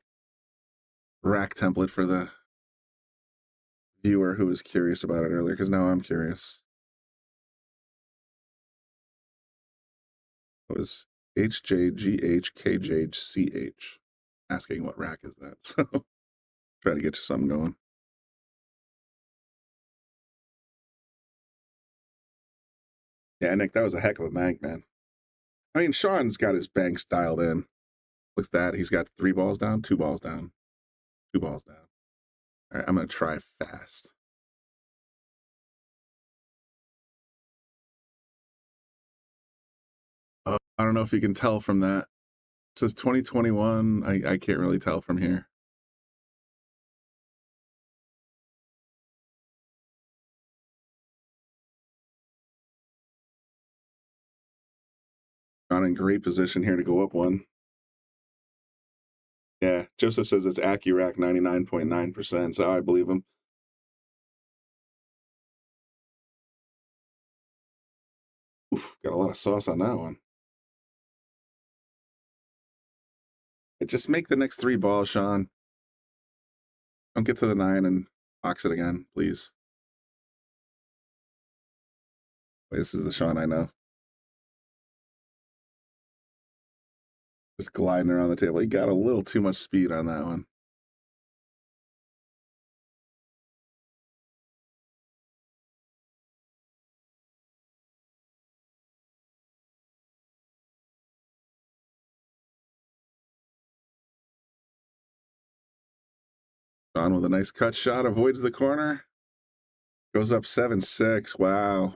rack template for the viewer who was curious about it earlier, because now I'm curious. It was HJGHKJCH asking what rack is that. So try to get you something going. Yeah, Nick, that was a heck of a bank, man. I mean, Shawn's got his banks dialed in. What's that? He's got 3 balls down, 2 balls down, 2 balls down. All right, I'm going to try fast. I don't know if you can tell from that. It says 2021. I can't really tell from here. Not in great position here to go up one. Yeah, Joseph says it's Accurac 99.9%, so I believe him. Oof, got a lot of sauce on that one. Just make the next 3 balls, Shawn. Don't get to the 9 and box it again, please. Wait, this is the Shawn I know. Just gliding around the table. He got a little too much speed on that one. Shawn with a nice cut shot, avoids the corner. Goes up 7-6. Wow.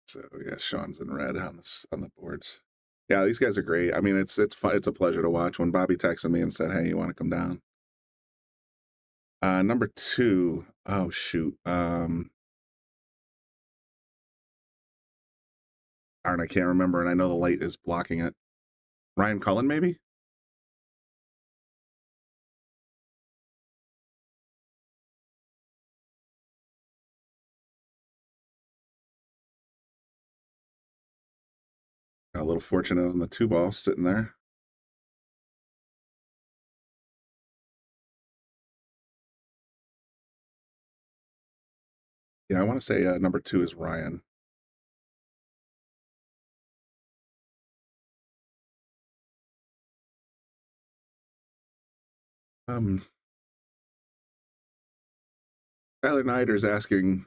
So yeah, Shawn's in red on the boards. Yeah, these guys are great. I mean, it's fun. It's a pleasure to watch. When Bobby texted me and said, "Hey, you want to come down?" Number 2. Oh shoot. Darn, I can't remember, and I know the light is blocking it. Ryan Cullen, maybe? Got a little fortunate on the 2 ball sitting there. Yeah, I want to say number 2 is Ryan. Tyler Nider's asking,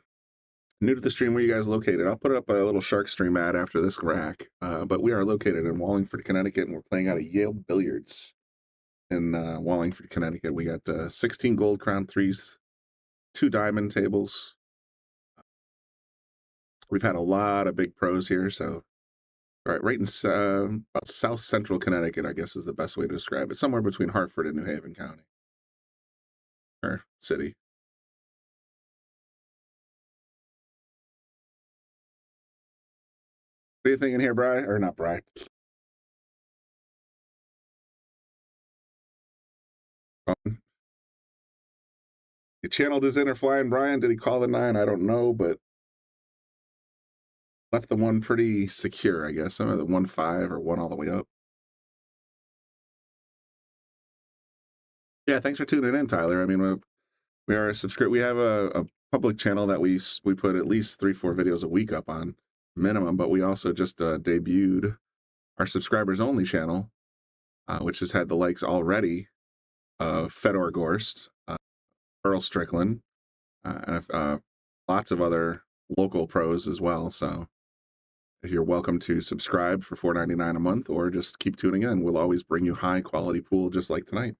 new to the stream, where you guys located? I'll put up a little Shark Stream ad after this rack. But we are located in Wallingford, Connecticut, and we're playing out of Yale Billiards in Wallingford, Connecticut. We got 16 gold crown 3s, 2 diamond tables. We've had a lot of big pros here, so right in about South Central Connecticut, I guess is the best way to describe it. Somewhere between Hartford and New Haven County or city. What are you thinking here, Bry? Or not Bry? He channeled his inner flying Brian. Did he call the 9? I don't know, but left the 1 pretty secure, I guess. Some of the 1-5 or 1 all the way up. Yeah, thanks for tuning in, Tyler. I mean, we are a subscribe. We have a public channel that we put at least 3-4 videos a week up on minimum, but we also just debuted our subscribers only channel, which has had the likes already of Fedor Gorst, Earl Strickland, and lots of other local pros as well. So you're welcome to subscribe for $4.99 a month, or just keep tuning in. We'll always bring you high quality pool just like tonight.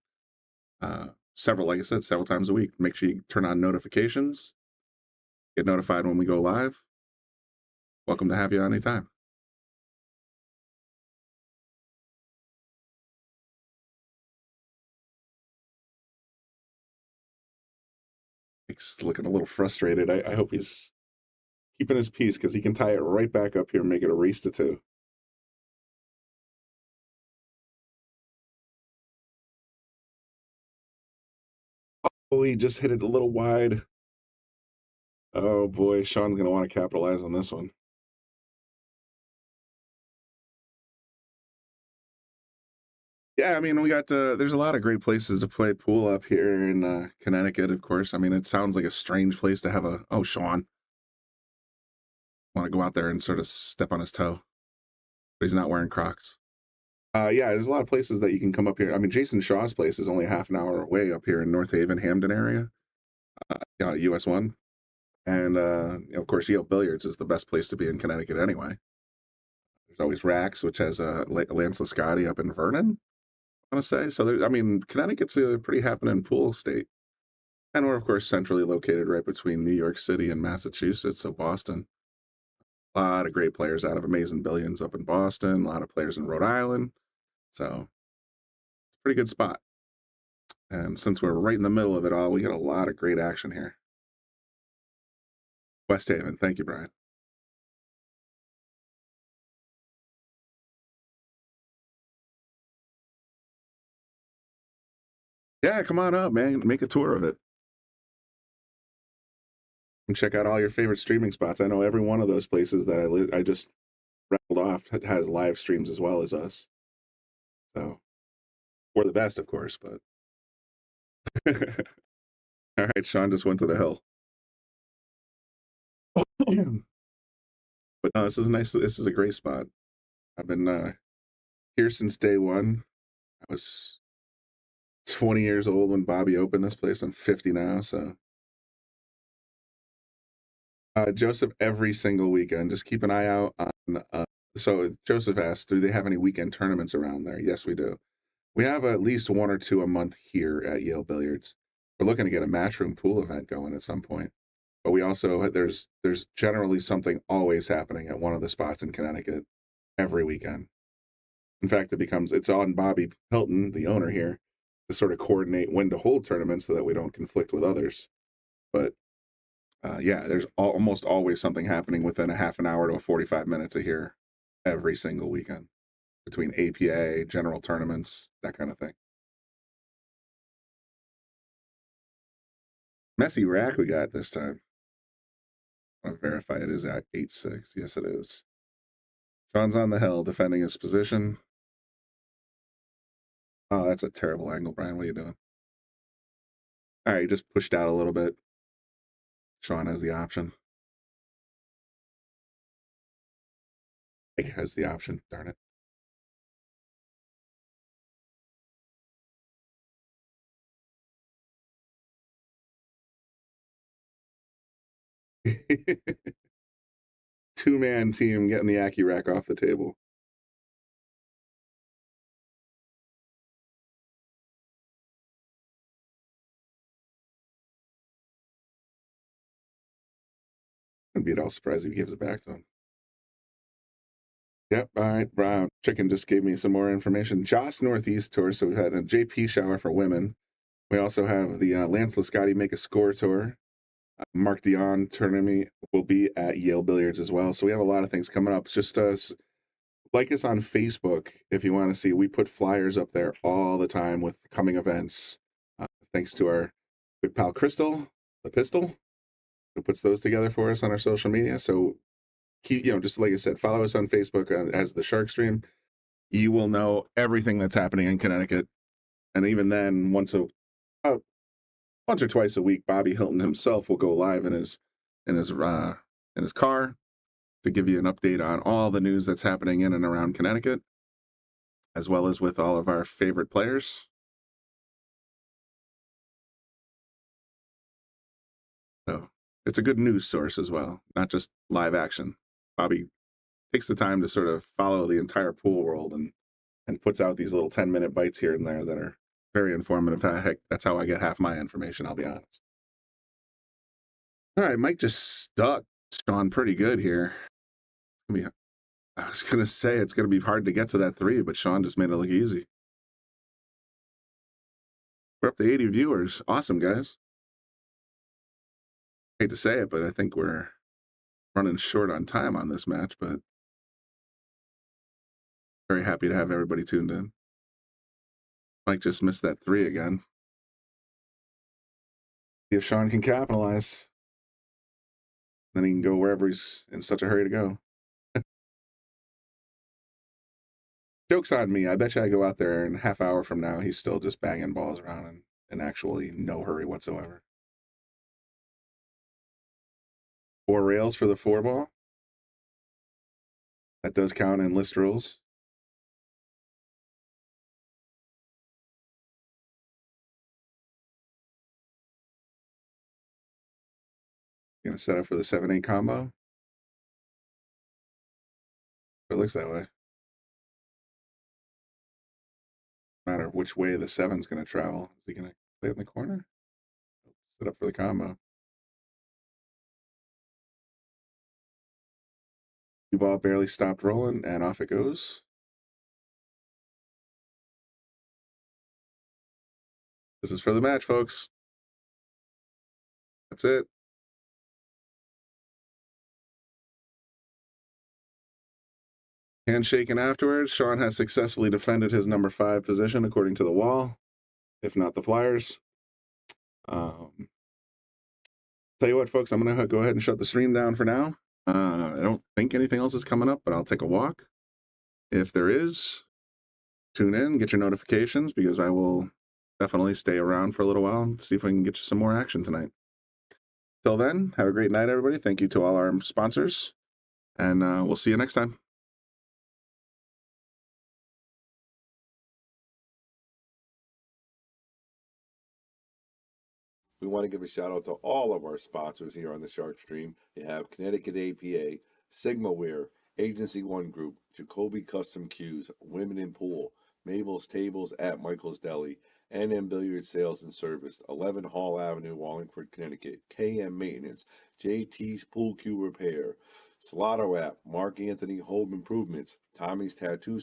Like I said, several times a week. Make sure you turn on notifications, get notified when we go live. Welcome to have you anytime. Mike's looking a little frustrated. I hope he's keeping his peace because he can tie it right back up here and make it a race to 2. Oh, he just hit it a little wide. Oh boy, Shawn's going to want to capitalize on this one. Yeah, I mean, we got there's a lot of great places to play pool up here in Connecticut, of course. I mean, it sounds like a strange place to have a, oh, Shawn. Want to go out there and sort of step on his toe. But he's not wearing Crocs. Yeah, there's a lot of places that you can come up here. I mean, Jason Shaw's place is only half an hour away up here in North Haven, Hamden area, US 1. And, of course, Yale Billiards is the best place to be in Connecticut anyway. There's always Racks, which has Lance Lascotti up in Vernon, I want to say. So, I mean, Connecticut's a pretty happening pool state. And we're, of course, centrally located right between New York City and Massachusetts, so Boston. A lot of great players out of Amazing Billions up in Boston, a lot of players in Rhode Island. So, it's a pretty good spot. And since we're right in the middle of it all, we got a lot of great action here. West Haven. Thank you, Brian. Yeah, come on up, man. Make a tour of it. And check out all your favorite streaming spots. I know every one of those places that I just rattled off has live streams as well as us. So we're the best, of course, but all right, Shawn just went to the hill. But no, this is nice. This is a great spot. I've been here since day one. I was 20 years old when Bobby opened this place. I'm 50 now, so Joseph, every single weekend. Just keep an eye out on. So Joseph asked, do they have any weekend tournaments around there? Yes, we do. We have at least 1 or 2 a month here at Yale Billiards. We're looking to get a matchroom pool event going at some point. But we also, there's generally something always happening at one of the spots in Connecticut every weekend. In fact, it's on Bobby Hilton, the owner here, to sort of coordinate when to hold tournaments so that we don't conflict with others. But yeah, there's almost always something happening within a half an hour to 45 minutes of here every single weekend between APA, general tournaments, that kind of thing. Messy rack we got this time. I'll verify it is at 8-6. Yes, it is. Shawn's on the hill defending his position. Oh, that's a terrible angle, Brian. What are you doing? All right, just pushed out a little bit. Shawn has the option. Mike has the option, darn it. 2-man team getting the Aki rack off the table. I'd be at all surprised if he gives it back to him. Yep, all right. Brown Chicken just gave me some more information. Joss Northeast Tour. So we've had a JP shower for women. We also have the Lance Lascotti Make a Score Tour. Mark Dion tournament will be at Yale Billiards as well. So we have a lot of things coming up. Just like us on Facebook if you want to see. We put flyers up there all the time with coming events. Thanks to our good pal Crystal, the Pistol, who puts those together for us on our social media. So keep, just like I said, follow us on Facebook as the Shark Stream. You will know everything that's happening in Connecticut. And even then, once or twice a week, Bobby Hilton himself will go live in his car to give you an update on all the news that's happening in and around Connecticut, as well as with all of our favorite players. So it's a good news source as well, not just live action. Bobby takes the time to sort of follow the entire pool world and puts out these little 10-minute bites here and there that are very informative. Heck, that's how I get half my information, I'll be honest. All right, Mike just stuck Shawn pretty good here. I was going to say it's going to be hard to get to that 3, but Shawn just made it look easy. We're up to 80 viewers. Awesome, guys. hate to say it, but I think we're running short on time on this match, but very happy to have everybody tuned in. Mike just missed that 3 again. See if Shawn can capitalize. Then he can go wherever he's in such a hurry to go. Joke's on me. I bet you I go out there and a half hour from now, he's still just banging balls around and in actually no hurry whatsoever. 4 rails for the 4-ball. That does count in list rules. Gonna set up for the 7-8 combo. It looks that way. Matter of which way the 7's gonna travel. Is he gonna play it in the corner? Set up for the combo. Cue ball barely stopped rolling, and off it goes. This is for the match, folks. That's it. Handshaking afterwards. Shawn has successfully defended his number 5 position according to the wall, if not the Flyers. Tell you what, folks, I'm going to go ahead and shut the stream down for now. I don't think anything else is coming up, but I'll take a walk. If there is, tune in, get your notifications, because I will definitely stay around for a little while and see if we can get you some more action tonight. Till then, have a great night, everybody. Thank you to all our sponsors, and we'll see you next time. We want to give a shout out to all of our sponsors here on the Shark Stream. You have Connecticut APA, Sigma Wear, Agency One Group, Jacoby Custom Cues, Women in Pool, Mabel's Tables at Michael's Deli, NM Billiard Sales and Service, 11 Hall Avenue, Wallingford, Connecticut, KM Maintenance, JT's Pool Cue Repair, Salotto app, Mark Anthony Home Improvements, Tommy's Tattoo